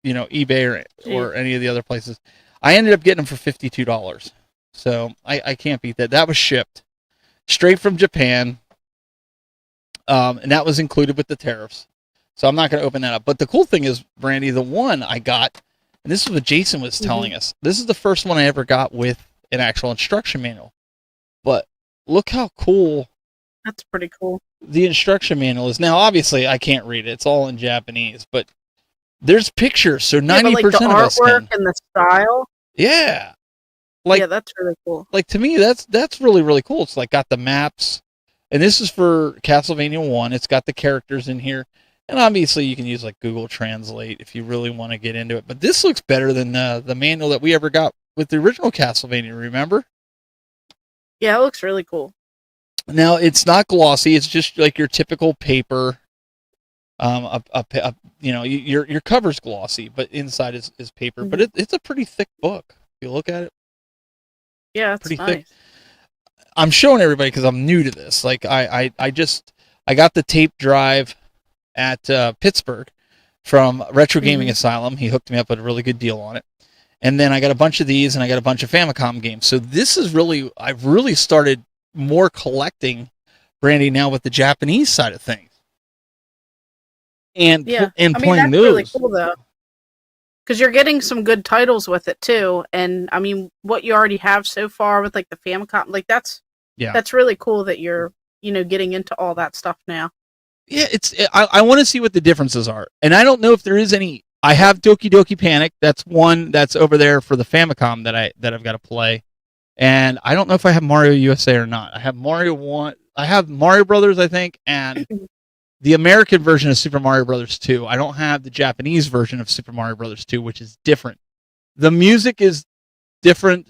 you know, eBay or any of the other places. I ended up getting them for $52. So I can't beat that. That was shipped straight from Japan, and that was included with the tariffs. So I'm not going to open that up. But the cool thing is, Brandy, the one I got, and this is what Jason was telling us. This is the first one I ever got with an actual instruction manual. But look how cool. That's pretty cool. The instruction manual is. Now, obviously, I can't read it. It's all in Japanese, but there's pictures. So 90% like the of us artwork and the style. Yeah. Yeah, that's really cool. Like, to me, that's really, really cool. It's like got the maps, and this is for Castlevania 1. It's got the characters in here, and obviously you can use like Google Translate if you really want to get into it. But this looks better than the manual that we ever got with the original Castlevania, remember? Yeah, it looks really cool. Now, it's not glossy. It's just like your typical paper Your cover's glossy, but inside is paper. But it's a pretty thick book. If you look at it, Yeah, it's pretty nice. thick. I'm showing everybody because I'm new to this. Like I got the tape drive at Pittsburgh from Retro Gaming Asylum. He hooked me up with a really good deal on it. And then I got a bunch of these, and I got a bunch of Famicom games. So this is I've really started more collecting, Brandy, now with the Japanese side of things. And playing that's those. really cool though, because you're getting some good titles with it too. And I mean, what you already have so far with like the Famicom, like that's really cool that you're getting into all that stuff now. Yeah, I want to see what the differences are, and I don't know if there is any. I have Doki Doki Panic. That's one that's over there for the Famicom that I've got to play, and I don't know if I have Mario USA or not. I have Mario 1. I have Mario Brothers, I think, and the American version of Super Mario Brothers 2. I don't have the Japanese version of Super Mario Brothers 2, which is different. The music is different.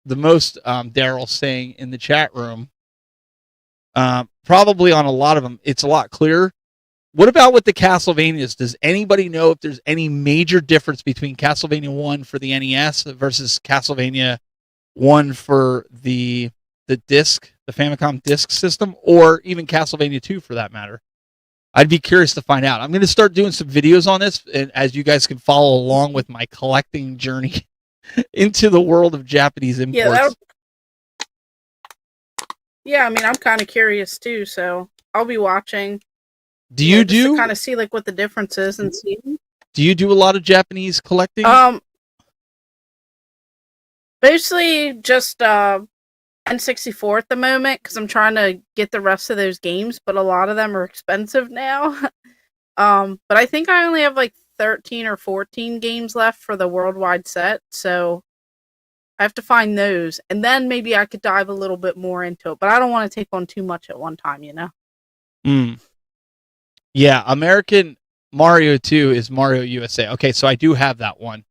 The most Daryl's saying in the chat room. Probably on a lot of them, it's a lot clearer. What about with the Castlevanias? Does anybody know if there's any major difference between Castlevania 1 for the NES versus Castlevania 1 for the disc, the Famicom disc system, or even Castlevania 2 for that matter? I'd be curious to find out. I'm going to start doing some videos on this, and as you guys can follow along with my collecting journey into the world of Japanese imports. Yeah, I mean, I'm kind of curious too, so I'll be watching. Do you to kind of see like what the difference is and see? Do you do a lot of Japanese collecting? Basically just N64 at the moment because I'm trying to get the rest of those games, but a lot of them are expensive now. But I think I only have like 13 or 14 games left for the worldwide set, so I have to find those, and then maybe I could dive a little bit more into it. But I don't want to take on too much at one time, Yeah, American Mario 2 is Mario USA. Okay, so I do have that one.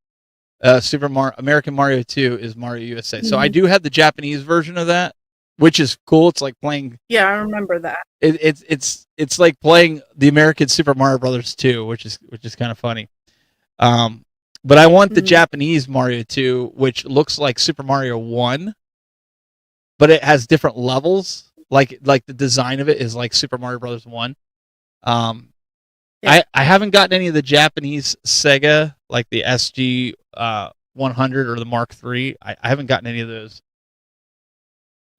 American Mario 2 is Mario USA. So I do have the Japanese version of that, which is cool. It's like playing. Yeah, I remember that. It's like playing the American Super Mario Brothers 2, which is kind of funny. But I want the Japanese Mario 2, which looks like Super Mario 1, but it has different levels. Like the design of it is like Super Mario Brothers 1. I haven't gotten any of the Japanese Sega, like the SG 100 or the Mark III. I haven't gotten any of those.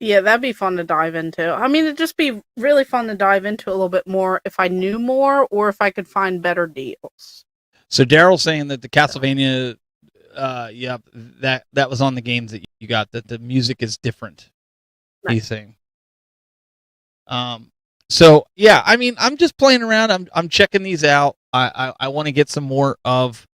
Yeah, that'd be fun to dive into. I mean, it'd just be really fun to dive into a little bit more if I knew more or if I could find better deals. So Daryl's saying that the Castlevania, that was on the games that you got, that the music is different. Nice. He's saying. So yeah, I mean, I'm just playing around. I'm checking these out. I want to get some more of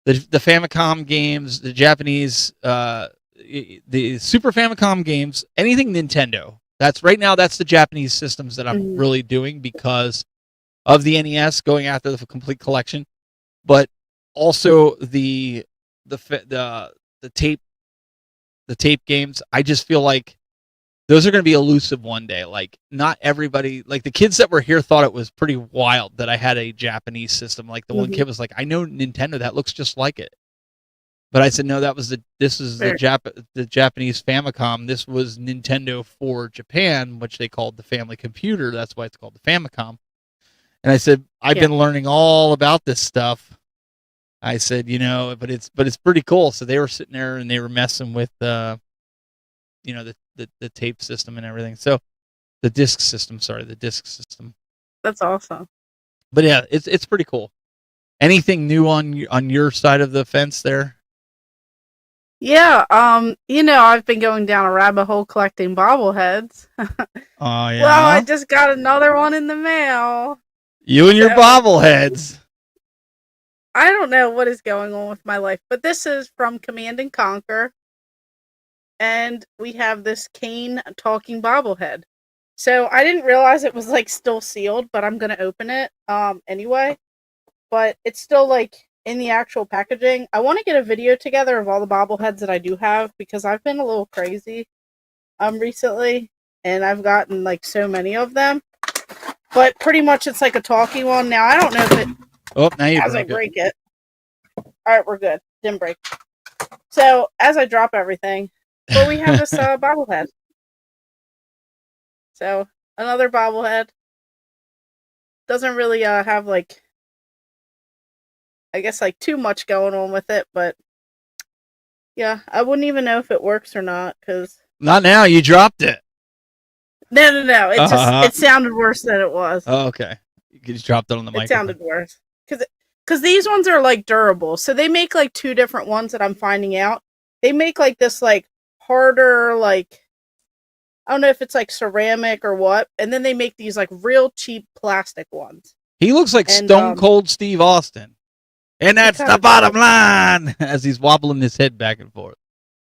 the Famicom games, the Japanese, the Super Famicom games, anything Nintendo. That's the Japanese systems that I'm really doing because of the NES going after the complete collection, but also the tape games. I just feel like those are going to be elusive one day. Like, not everybody, like the kids that were here thought it was pretty wild that I had a Japanese system. Like the one kid was like, I know Nintendo, that looks just like it. But I said, no, the Japanese Famicom. This was Nintendo for Japan, which they called the family computer. That's why it's called the Famicom. And I said, I've been learning all about this stuff. I said, but it's pretty cool. So they were sitting there and they were messing with, the tape system and everything. So the disc system. That's awesome. But yeah, it's pretty cool. Anything new on your side of the fence there? Yeah, I've been going down a rabbit hole collecting bobbleheads. Oh yeah. Well, I just got another one in the mail. You and your bobbleheads. I don't know what is going on with my life, but this is from Command and Conquer. And we have this Kane talking bobblehead. So I didn't realize it was like still sealed, but I'm gonna open it anyway. But it's still like in the actual packaging. I want to get a video together of all the bobbleheads that I do have because I've been a little crazy recently and I've gotten like so many of them. But pretty much it's like a talking one. Now, I don't know if it Oh, now you as I broke it. break it. All right, we're good. Didn't break. So, as I drop everything, but we have this bobblehead. So, another bobblehead. Doesn't really have, like, I guess, like, too much going on with it, but yeah, I wouldn't even know if it works or not, because... Not now, you dropped it. No. It sounded worse than it was. Oh, okay. You just dropped it on the microphone. It sounded worse. Because these ones are, like, durable. So they make, like, two different ones that I'm finding out. They make, like, this, like, harder, like... I don't know if it's, like, ceramic or what. And then they make these, like, real cheap plastic ones. He looks like Stone Cold Steve Austin. And that's the bottom line! As he's wobbling his head back and forth.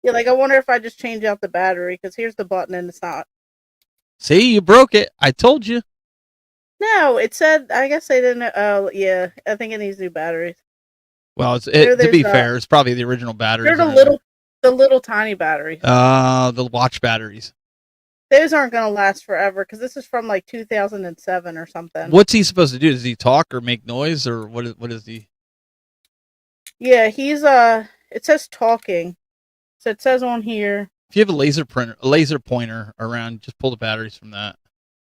Yeah, like, I wonder if I just change out the battery. Because here's the button and it's not. See, you broke it. I told you. No, it said, I guess they didn't, yeah, I think it needs new batteries. Well, to be fair, it's probably the original batteries. They're the little tiny batteries. The watch batteries. Those aren't going to last forever, because this is from, like, 2007 or something. What's he supposed to do? Does he talk or make noise, or what is he? Yeah, he's, it says talking. So it says on here. If you have a laser pointer around, just pull the batteries from that.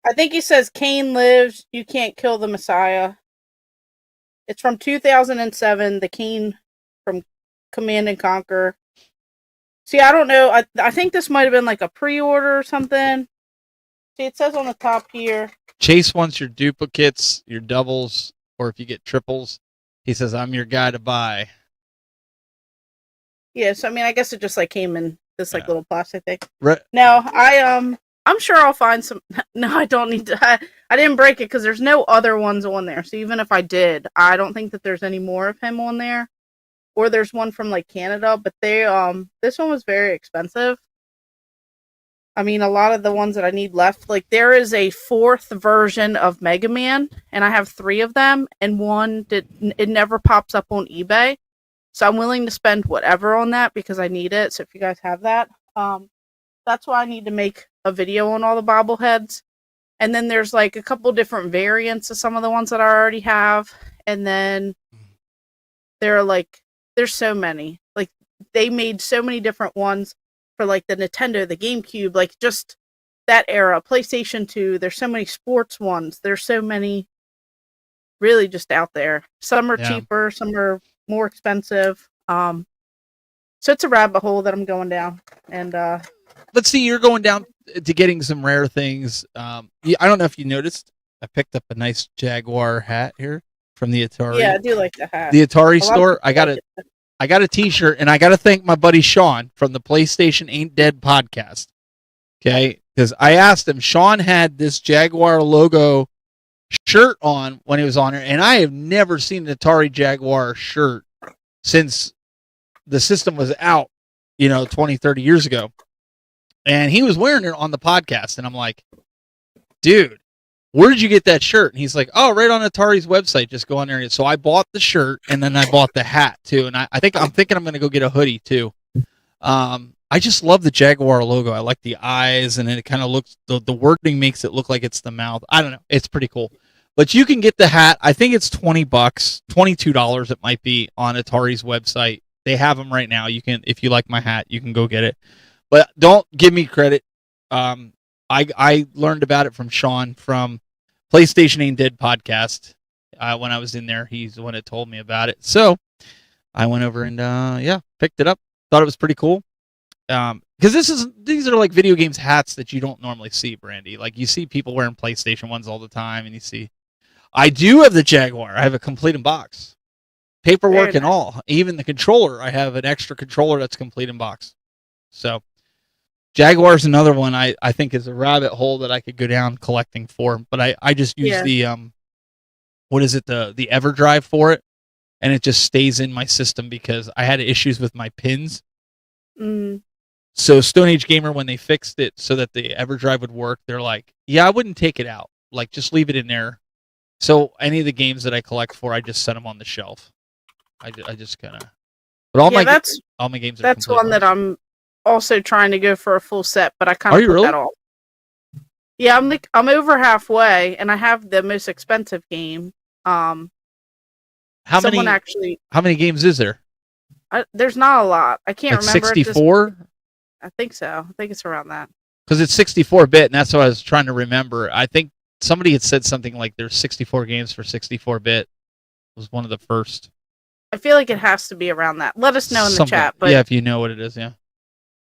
I think he says, Cain lives, you can't kill the Messiah. It's from 2007, the Cain from Command and Conquer. See, I don't know. I think this might have been like a pre-order or something. See, it says on the top here. Chase wants your duplicates, your doubles, or if you get triples, he says, I'm your guy to buy. Yeah, so I mean, I guess it just like came in this like little plastic thing. Right. Now, I'm sure I'll find some. No, I don't need to. I didn't break it because there's no other ones on there. So even if I did, I don't think that there's any more of him on there. Or there's one from like Canada, but this one was very expensive. I mean, a lot of the ones that I need left, like there is a 4th version of Mega Man, and I have 3 of them, and it never pops up on eBay. So I'm willing to spend whatever on that because I need it. So if you guys have that, that's why I need to make a video on all the bobbleheads. And then there's like a couple different variants of some of the ones that I already have. And then there's so many. Like they made so many different ones for like the Nintendo, the GameCube, like just that era, PlayStation 2. There's so many sports ones. There's so many really just out there. Some are cheaper, some are more expensive. So it's a rabbit hole that I'm going down. And let's see, you're going down to getting some rare things. I don't know if you noticed, I picked up a nice Jaguar hat here from the Atari. Yeah, I do like the hat. The Atari store. I got a t-shirt, and I got to thank my buddy Sean from the PlayStation Ain't Dead podcast. Okay, because I asked him. Sean had this Jaguar logo shirt on when he was on here, and I have never seen an Atari Jaguar shirt since the system was out, 20, 30 years ago. And he was wearing it on the podcast, and I'm like, dude, where did you get that shirt? And he's like, oh, right on Atari's website. Just go on there. So I bought the shirt, and then I bought the hat too. And I'm thinking I'm going to go get a hoodie too. I just love the Jaguar logo. I like the eyes, and it kind of looks, the wording makes it look like it's the mouth. I don't know. It's pretty cool. But you can get the hat. I think it's $20, $22 it might be on Atari's website. They have them right now. You can, if you like my hat, you can go get it. But don't give me credit. I learned about it from Sean from PlayStation Ain't Dead podcast. When I was in there, he's the one that told me about it. So I went over and picked it up. Thought it was pretty cool. Because these are like video games hats that you don't normally see, Brandy. Like you see people wearing PlayStation ones all the time, and you see. I do have the Jaguar. I have a complete in box, paperwork and all. Even the controller, I have an extra controller that's complete in box. So Jaguar's another one I think is a rabbit hole that I could go down collecting for. But I just use the what is it, the EverDrive for it, and it just stays in my system because I had issues with my pins. So Stone Age Gamer, when they fixed it so that the EverDrive would work, they're like, yeah, I wouldn't take it out. Like, just leave it in there. So any of the games that I collect for, I just set them on the shelf. I just kind of. But all my games are. That's one that I'm also trying to go for a full set, but I kind of put that off. Yeah, I'm over halfway, and I have the most expensive game. How Someone many actually, how many games is there? there's not a lot. I can't Like remember. 64? I think so. I think it's around that. Because it's 64-bit, and that's what I was trying to remember. I think somebody had said something like there's 64 games for 64-bit. Was one of the first. I feel like it has to be around that. Let us know in the chat. But yeah, if you know what it is, yeah.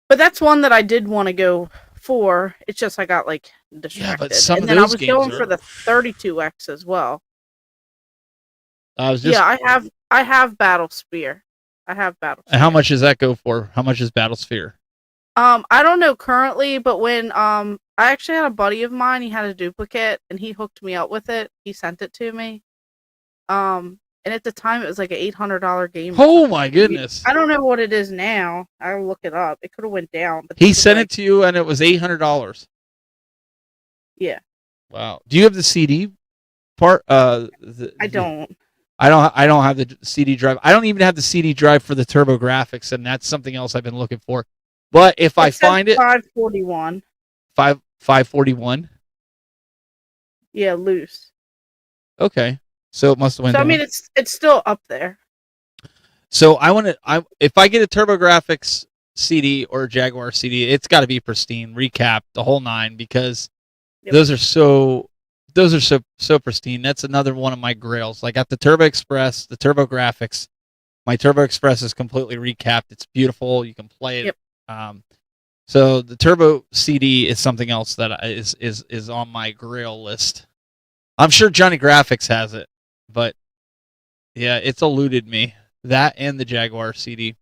But that's one that I did want to go for. It's just I got like distracted. Yeah, but some and of then I those was games going are... for the 32X as well. Yeah, I have Battle Spear. I have Battle Spear. And how much does that go for? How much is Battlesphere? I don't know currently, but when I actually had a buddy of mine, he had a duplicate and he hooked me up with it. He sent it to me. And at the time it was like an $800 game. Oh my goodness. I don't know what it is now. I'll look it up. It could have went down, but He sent it to you and it was $800. Yeah. Wow. Do you have the CD part? I don't. I don't have the CD drive. I don't even have the CD drive for the TurboGrafx, and that's something else I've been looking for. But if I find it, 541. 541. Yeah, loose. Okay, so it must have went. So down. I mean, it's still up there. So if I get a TurboGrafx CD or a Jaguar CD, it's got to be pristine, recap the whole nine, because those are so pristine. That's another one of my grails. Like at the Turbo Express, the TurboGrafx, my Turbo Express is completely recapped. It's beautiful. You can play it. So the Turbo CD is something else that is on my grail list. I'm sure Johnny Graphics has it, but yeah, it's eluded me. That and the Jaguar CD.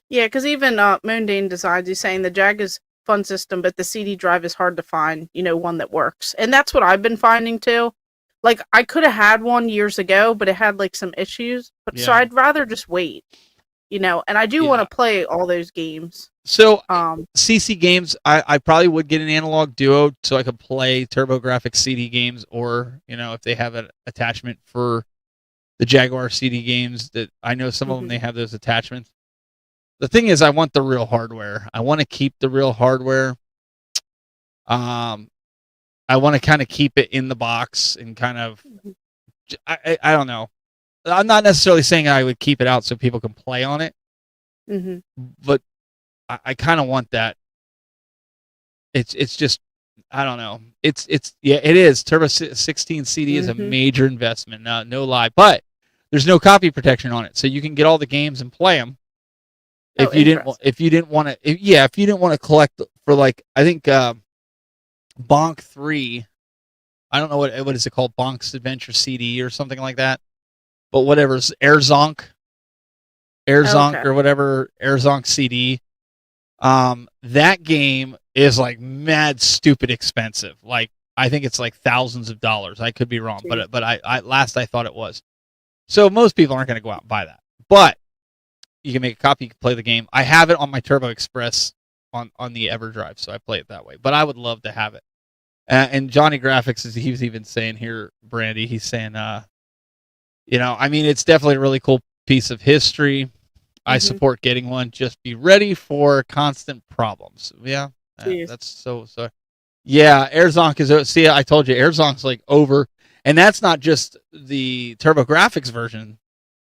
Yeah, because even Mundane Designs is saying the Jag is fun system, but the CD drive is hard to find, one that works. And that's what I've been finding too. Like I could have had one years ago, but it had like some issues. But so I'd rather just wait, and I do want to play all those games. So CC games, I probably would get an analog duo so I could play TurboGrafx CD games, or if they have an attachment for the Jaguar CD games, that I know some of them they have those attachments. The thing is, I want the real hardware. I want to keep the real hardware. I want to kind of keep it in the box and kind of, I don't know. I'm not necessarily saying I would keep it out so people can play on it, but I kind of want that. It's just, I don't know. It is. Turbo 16 CD is a major investment. No lie, but there's no copy protection on it, so you can get all the games and play them. If you didn't want to collect for, like, I think Bonk 3, I don't know what is it called, Bonk's Adventure CD or something like that, but whatever's Airzonk or whatever, Airzonk CD. That game is like mad stupid expensive. Like I think it's like thousands of dollars. I could be wrong, but I last I thought it was. So most people aren't going to go out and buy that, but you can make a copy, you can play the game. I have it on my Turbo Express on the EverDrive, so I play it that way. But I would love to have it. And Johnny Graphics, he was even saying here, Brandy, he's saying, I mean, it's definitely a really cool piece of history. I support getting one. Just be ready for constant problems. Yeah, that's so. Yeah, Airzonk is. See, I told you, Airzonk's like over, and that's not just the TurboGrafx version.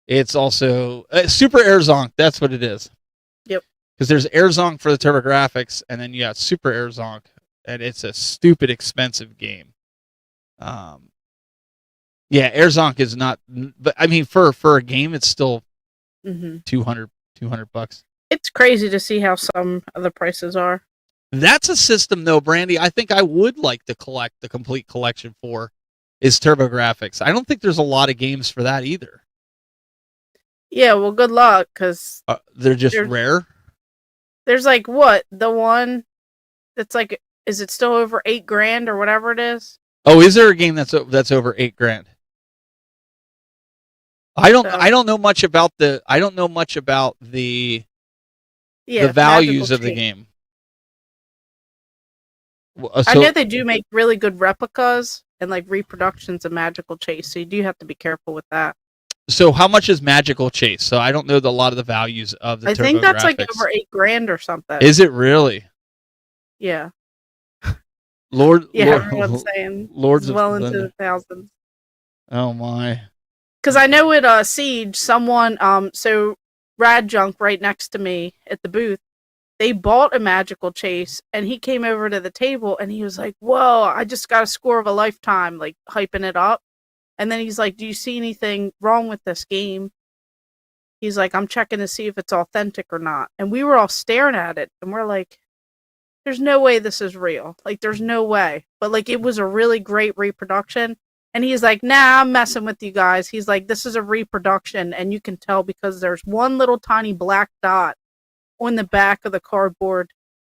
It's also Super Airzonk. That's what it is. Yep. Because there's Airzonk for the TurboGrafx, and then you got Super Airzonk, and it's a stupid expensive game. Yeah, Airzonk is not, but I mean, for a game, it's still $200. It's crazy to see how some of the prices are. That's a system, though, Brandy. I think I would like to collect the complete collection for is TurboGrafx. I don't think there's a lot of games for that either. Yeah, well, good luck, because they're just rare. There's like what, the one that's like, is it still over $8,000 or whatever it is? Oh, is there a game that's over $8,000? I don't know much about the values of the game. I know they do make really good replicas and like reproductions of Magical Chase, so you do have to be careful with that. So how much is Magical Chase? So I don't know a lot of the values of the. I think that's like over $8,000 or something. Is it really? Yeah. Lord, Yeah, Lord, everyone's saying Lords it's of well into Splendor. the thousands. Oh my. Because I know at Siege, someone so Rad Junk right next to me at the booth, they bought a magical chase, and he came over to the table and he was like, "Whoa, I just got a score of a lifetime," like hyping it up. And then he's like, "Do you see anything wrong with this game?" He's like, "I'm checking to see if it's authentic or not." And we were all staring at it, and we're like, "There's no way this is real. Like, there's no way." But like, it was a really great reproduction. And he's like, "Nah, I'm messing with you guys." He's like, "This is a reproduction, and you can tell because there's one little tiny black dot on the back of the cardboard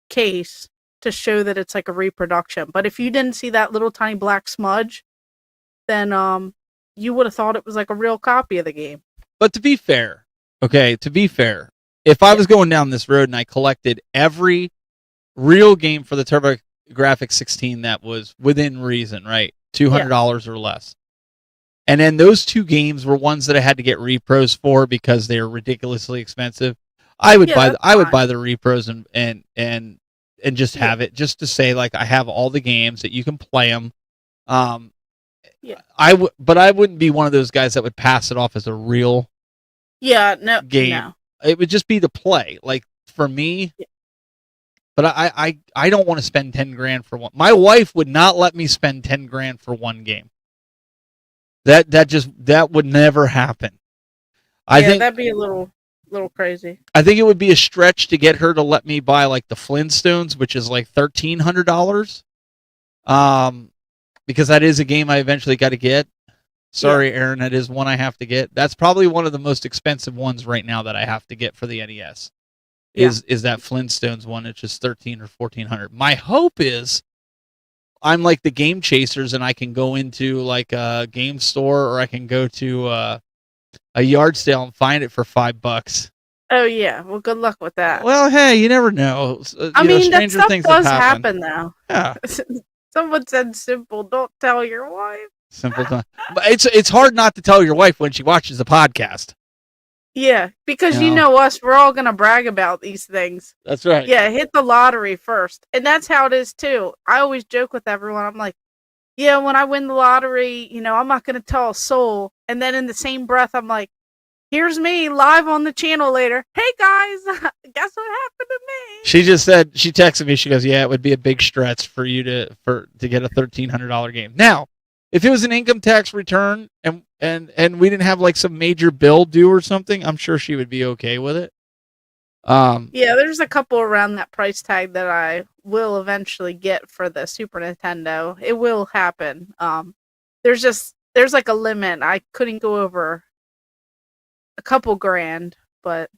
case to show that it's like a reproduction. But if you didn't see that little tiny black smudge, then you would have thought it was like a real copy of the game." But to be fair, if I was going down this road and I collected every real game for the TurboGrafx 16 that was within reason, right? $200 or less. And then those two games were ones that I had to get repros for because they were ridiculously expensive. I would buy the repros and just have it just to say like I have all the games that you can play them. But I wouldn't be one of those guys that would pass it off as a real game. No. It would just be to play. Like for me, but I don't want to spend 10 grand for one. My wife would not let me spend 10 grand for one game. That would never happen. I think that'd be a little crazy. I think it would be a stretch to get her to let me buy like the Flintstones, which is like $1,300. Because that is a game I eventually got to get. Sorry, Aaron, that is one I have to get. That's probably one of the most expensive ones right now that I have to get for the NES. Is that Flintstones one? It's just $1,300 or $1,400. My hope is I'm like the Game Chasers, and I can go into like a game store, or I can go to a yard sale and find it for $5. Oh yeah, well, good luck with that. Well, hey, you never know. I mean, that stuff things does happen though. Yeah. Someone said simple. Don't tell your wife. Simple time. But it's hard not to tell your wife when she watches the podcast. Yeah, because you know us, we're all gonna brag about these things. That's right. Yeah, hit the lottery first, and that's how it is too. I always joke with everyone. I'm like, yeah, when I win the lottery, I'm not gonna tell a soul. And then in the same breath, I'm like, here's me live on the channel later. Hey guys, guess what happened to me? She just said, she texted me. She goes, yeah, it would be a big stretch for you to get a $1,300 game. Now, if it was an income tax return and we didn't have like some major bill due or something, I'm sure she would be okay with it. Yeah, there's a couple around that price tag that I will eventually get for the Super Nintendo. It will happen. There's like a limit. I couldn't go over a couple grand, but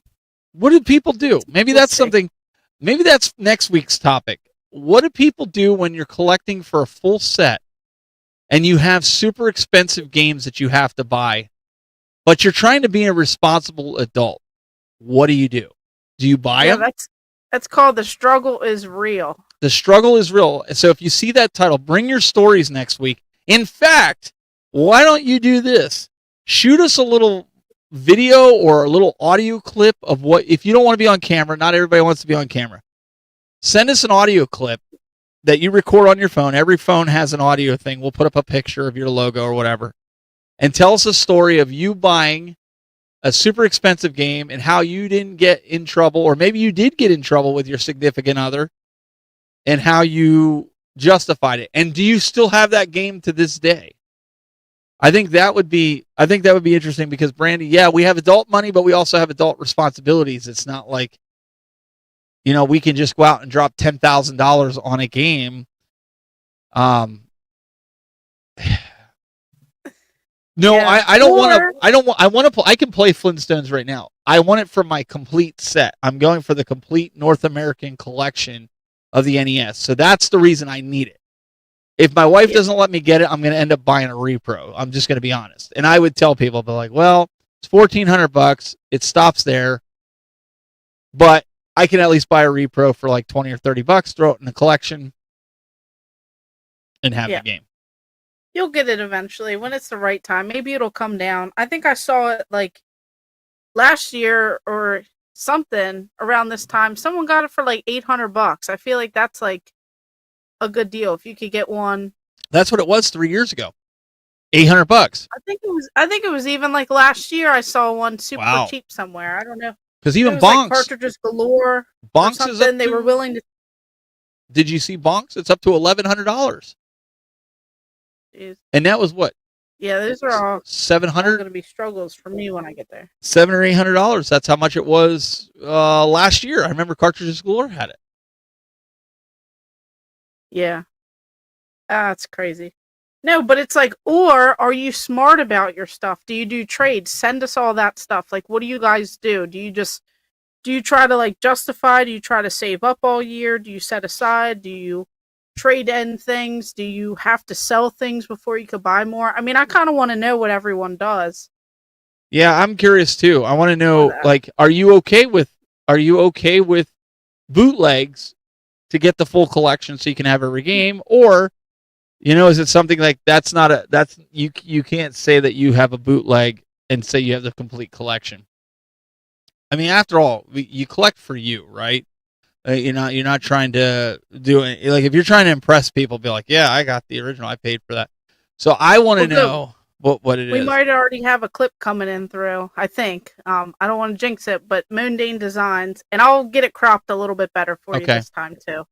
what do people do? Maybe that's something. Maybe that's next week's topic. What do people do when you're collecting for a full set and you have super expensive games that you have to buy, but you're trying to be a responsible adult? What do you do? Do you buy them? That's called The Struggle is Real. The Struggle is Real. So if you see that title, bring your stories next week. In fact, why don't you do this? Shoot us a little video or a little audio clip of what, if you don't want to be on camera, not everybody wants to be on camera. Send us an audio clip that you record on your phone. Every phone has an audio thing. We'll put up a picture of your logo or whatever. And tell us a story of you buying a super expensive game and how you didn't get in trouble, or maybe you did get in trouble with your significant other, and how you justified it. And do you still have that game to this day? I think that would be interesting because, Brandy, yeah, we have adult money, but we also have adult responsibilities. It's not like, we can just go out and drop $10,000 on a game. No, yeah. I don't want to. I want to. I can play Flintstones right now. I want it for my complete set. I'm going for the complete North American collection of the NES. So that's the reason I need it. If my wife doesn't let me get it, I'm going to end up buying a repro. I'm just going to be honest. And I would tell people, but like, well, it's $1,400. It stops there. But I can at least buy a repro for like $20 or $30, throw it in the collection, and have the game. You'll get it eventually when it's the right time. Maybe it'll come down. I think I saw it like last year or something around this time. Someone got it for like $800. I feel like that's like a good deal. If you could get one, That's what it was 3 years ago. $800. I think it was even like last year. I saw one super Wow. cheap somewhere. I don't know. Because It even was like Bonks, cartridges galore or Bonks is something. up They were to. willing to. Did you see Bonks? It's up to $1,100, Jeez. and that was what Yeah, those are all 700, going to be struggles for me when I get there. $700 or $800. That's how much it was last year. I remember Cartridges Galore had it. Yeah, that's crazy. No, but it's like, or are you smart about your stuff? Do you do trades? Send us all that stuff. Like, what do you guys do? Do you try to like justify? Do you try to save up all year? Do you set aside? Do you trade in things? Do you have to sell things before you could buy more? I mean, I kind of want to know what everyone does. Yeah, I'm curious too. I want to know, that. like, are you okay with bootlegs to get the full collection so you can have every game, or is it something like that's you can't say that you have a bootleg and say you have the complete collection? I mean, after all, you collect for you, right? You're not trying to do it. Like, if you're trying to impress people, be like, yeah, I got the original, I paid for that. So I want to know what it is. We might already have a clip coming in through, I think. I don't want to jinx it, but Mundane Designs, and I'll get it cropped a little bit better for you this time too.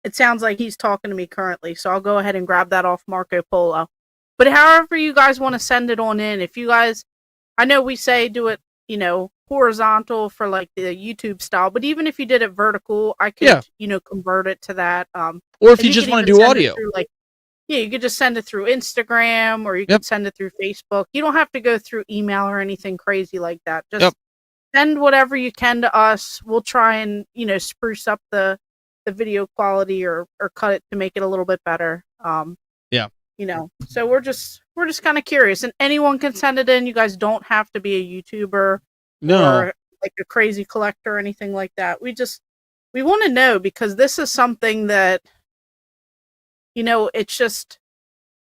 It sounds like he's talking to me currently, so I'll go ahead and grab that off Marco Polo. But however you guys want to send it on in, if you guys, I know we say do it, horizontal for like the YouTube style, but even if you did it vertical, I could, convert it to that. Or if you just want to do audio. You could just send it through Instagram, or you could send it through Facebook. You don't have to go through email or anything crazy like that. Just send whatever you can to us. We'll try and, spruce up the video quality or cut it to make it a little bit better. So we're just kind of curious, and anyone can send it in. You guys don't have to be a YouTuber or like a crazy collector or anything like that. We want to know, because this is something that, it's just,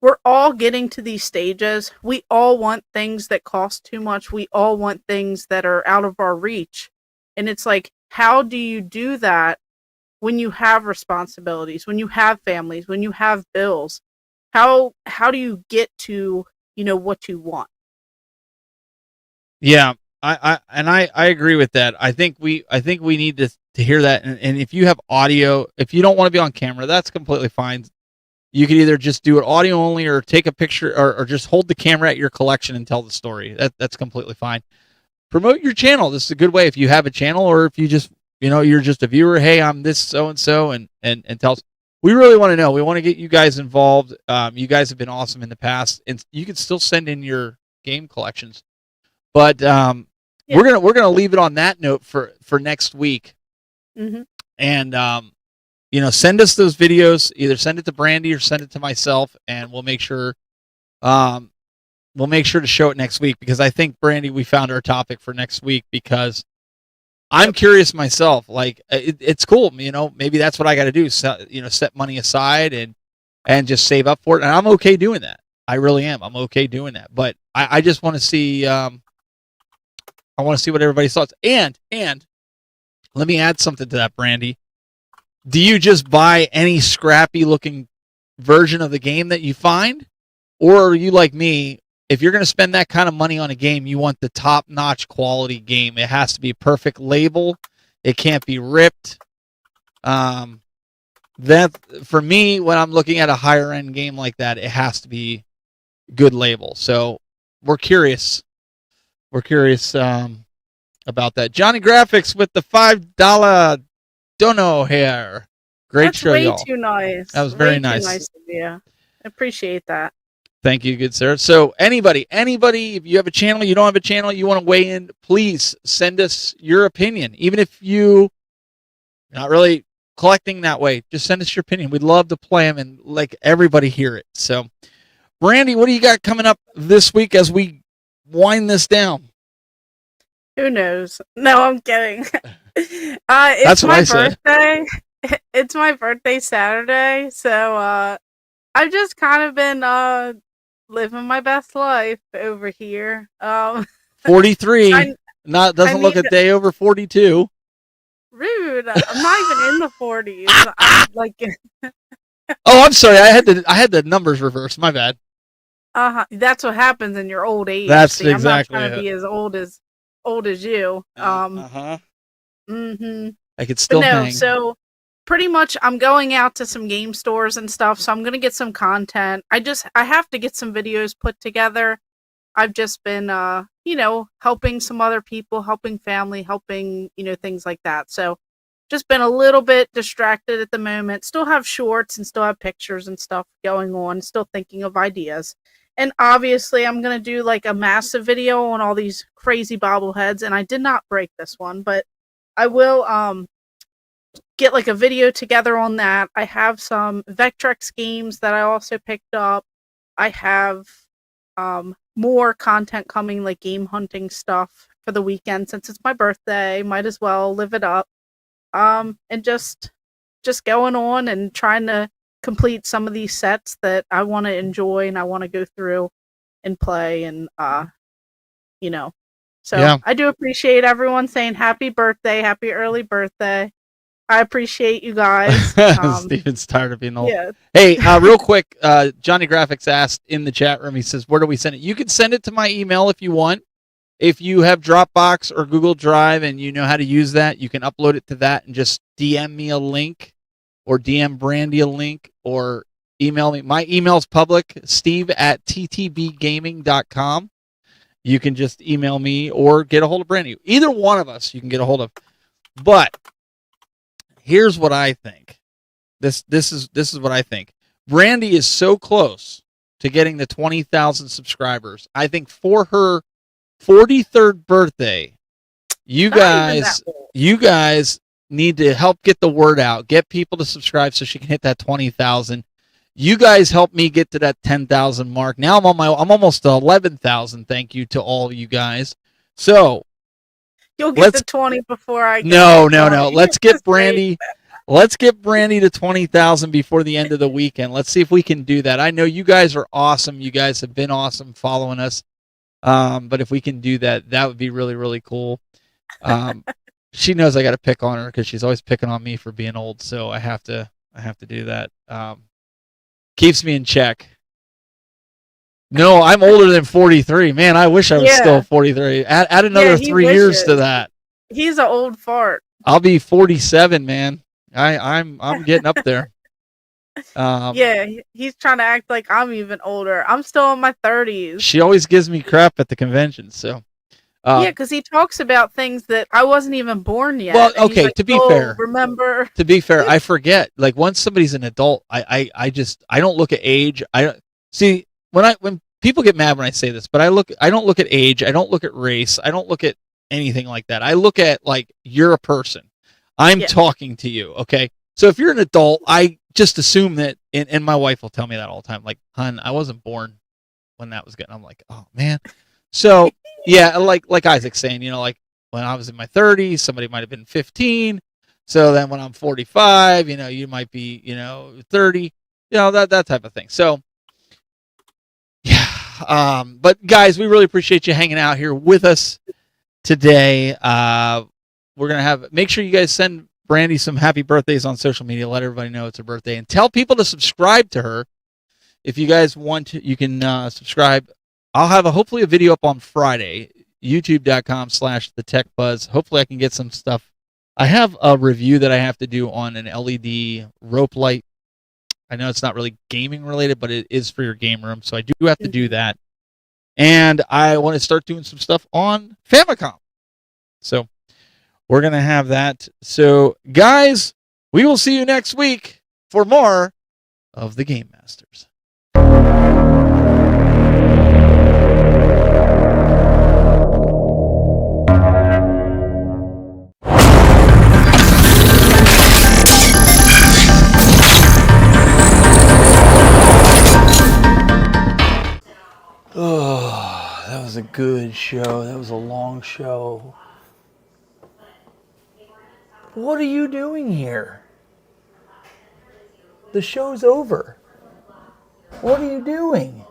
we're all getting to these stages. We all want things that cost too much. We all want things that are out of our reach. And it's like, how do you do that when you have responsibilities, when you have families, when you have bills? How do you get to, what you want? Yeah, I agree with that. I think we need to hear that. And if you have audio, if you don't want to be on camera, that's completely fine. You can either just do it audio only, or take a picture, or just hold the camera at your collection and tell the story. That's completely fine. Promote your channel. This is a good way. If you have a channel, or if you just, you're just a viewer, hey, I'm this so-and-so, and tell us. We really want to know. We want to get you guys involved. You guys have been awesome in the past, and you can still send in your game collections. But we're gonna leave it on that note for next week. Mm-hmm. And send us those videos. Either send it to Brandy or send it to myself, and we'll make sure to show it next week, because I think, Brandy, we found our topic for next week, because I'm curious myself. Like, it's cool. Maybe that's what I got to do. Set money aside and just save up for it. And I'm okay doing that. I really am. I'm okay doing that. But I just want to see. I want to see what everybody's thoughts. And let me add something to that, Brandy. Do you just buy any scrappy looking version of the game that you find, or are you like me? If you're going to spend that kind of money on a game, you want the top-notch quality game. It has to be perfect label. It can't be ripped. That, for me, when I'm looking at a higher-end game like that, it has to be good label. So we're curious. We're curious about that. Johnny Graphics with the $5 dono here. Great show, y'all. That's way too nice. That was very way nice. Too nice of you. I appreciate that. Thank you, good sir. So anybody, if you have a channel, you don't have a channel, you want to weigh in, please send us your opinion. Even if you're not really collecting that way, just send us your opinion. We'd love to play them and like everybody hear it. So, Brandy, what do you got coming up this week as we wind this down? Who knows? No, I'm kidding. It's That's what my I said. birthday. It's my birthday Saturday, so I've just kind of been living my best life over here. 43. Doesn't look a day over 42. Rude. I'm not even in the 40s. I'm like, Oh, I'm sorry. I had the numbers reversed. My bad. that's what happens in your old age. That's See, I'm not exactly trying to it. be as old as you. Mhm. I could But still no, hang. so pretty much I'm going out to some game stores and stuff, so I'm gonna get some content. I have to get some videos put together. I've just been helping some other people, helping family, helping, things like that. So just been a little bit distracted at the moment. Still have shorts and still have pictures and stuff going on, still thinking of ideas. And obviously I'm gonna do like a massive video on all these crazy bobbleheads, and I did not break this one, but I will get like a video together on that. I have some Vectrex games that I also picked up. I have more content coming, like game hunting stuff for the weekend since it's my birthday. Might as well live it up. And just going on and trying to complete some of these sets that I want to enjoy and I want to go through and play and you know. So Yeah. I do appreciate everyone saying happy birthday, happy early birthday. I appreciate you guys. Steven's tired of being old. Yeah. Hey, real quick, Johnny Graphics asked in the chat room, he says, where do we send it? You can send it to my email if you want. If you have Dropbox or Google Drive and you know how to use that, you can upload it to that and just DM me a link or DM Brandy a link or email me. My email's public, steve@ttbgaming.com. You can just email me or get a hold of Brandy. Either one of us you can get a hold of. But here's what I think. This is what I think. Brandy is so close to getting the 20,000 subscribers. I think for her 43rd birthday, you guys need to help get the word out. Get people to subscribe so she can hit that 20,000. You guys help me get to that 10,000 mark. Now I'm almost to 11,000. Thank you to all you guys. So you'll get the 20 before I get No. Let's get That's Brandy. great. Let's get Brandy to 20,000 before the end of the weekend. Let's see if we can do that. I know you guys are awesome. You guys have been awesome following us. But if we can do that, that would be really, really cool. She knows I got to pick on her because she's always picking on me for being old. So I have to do that. Keeps me in check. No, I'm older than 43. Man, I wish I was still 43. Add another 3 years to that. He's an old fart. I'll be 47, man. I'm getting up there. He's trying to act like I'm even older. I'm still in my 30s. She always gives me crap at the convention, so. Because he talks about things that I wasn't even born yet. Well, okay, like, to be fair. Remember? To be fair, I forget. Like once somebody's an adult, I don't look at age. I don't see when people get mad when I say this, but I don't look at age, I don't look at race, I don't look at anything like that. I look at like you're a person. I'm talking to you, okay? So if you're an adult, I just assume that, and my wife will tell me that all the time, like, hun, I wasn't born when that was good. I'm like, oh man. So yeah, like Isaac's saying, like when I was in my 30s, somebody might have been 15. So then when I'm 45, you might be, 30, that type of thing. So yeah, but guys, we really appreciate you hanging out here with us today. We're gonna make sure you guys send Brandy some happy birthdays on social media. Let everybody know it's her birthday, and tell people to subscribe to her. If you guys want to, you can subscribe. I'll have hopefully a video up on Friday, youtube.com/thetechbuzz. Hopefully I can get some stuff. I have a review that I have to do on an LED rope light. I know it's not really gaming related, but it is for your game room, so I do have to do that. And I want to start doing some stuff on Famicom. So we're going to have that. So guys, we will see you next week for more of the Game Masters. Oh, that was a good show. That was a long show. What are you doing here? The show's over. What are you doing?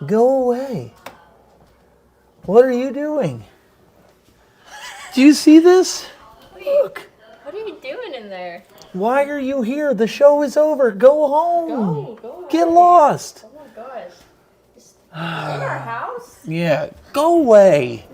Go away. What are you doing? Do you see this? Look. What are you doing in there? Why are you here? The show is over. Go home. Go Get away. lost. Oh my gosh. Just in our house? Yeah. Go away.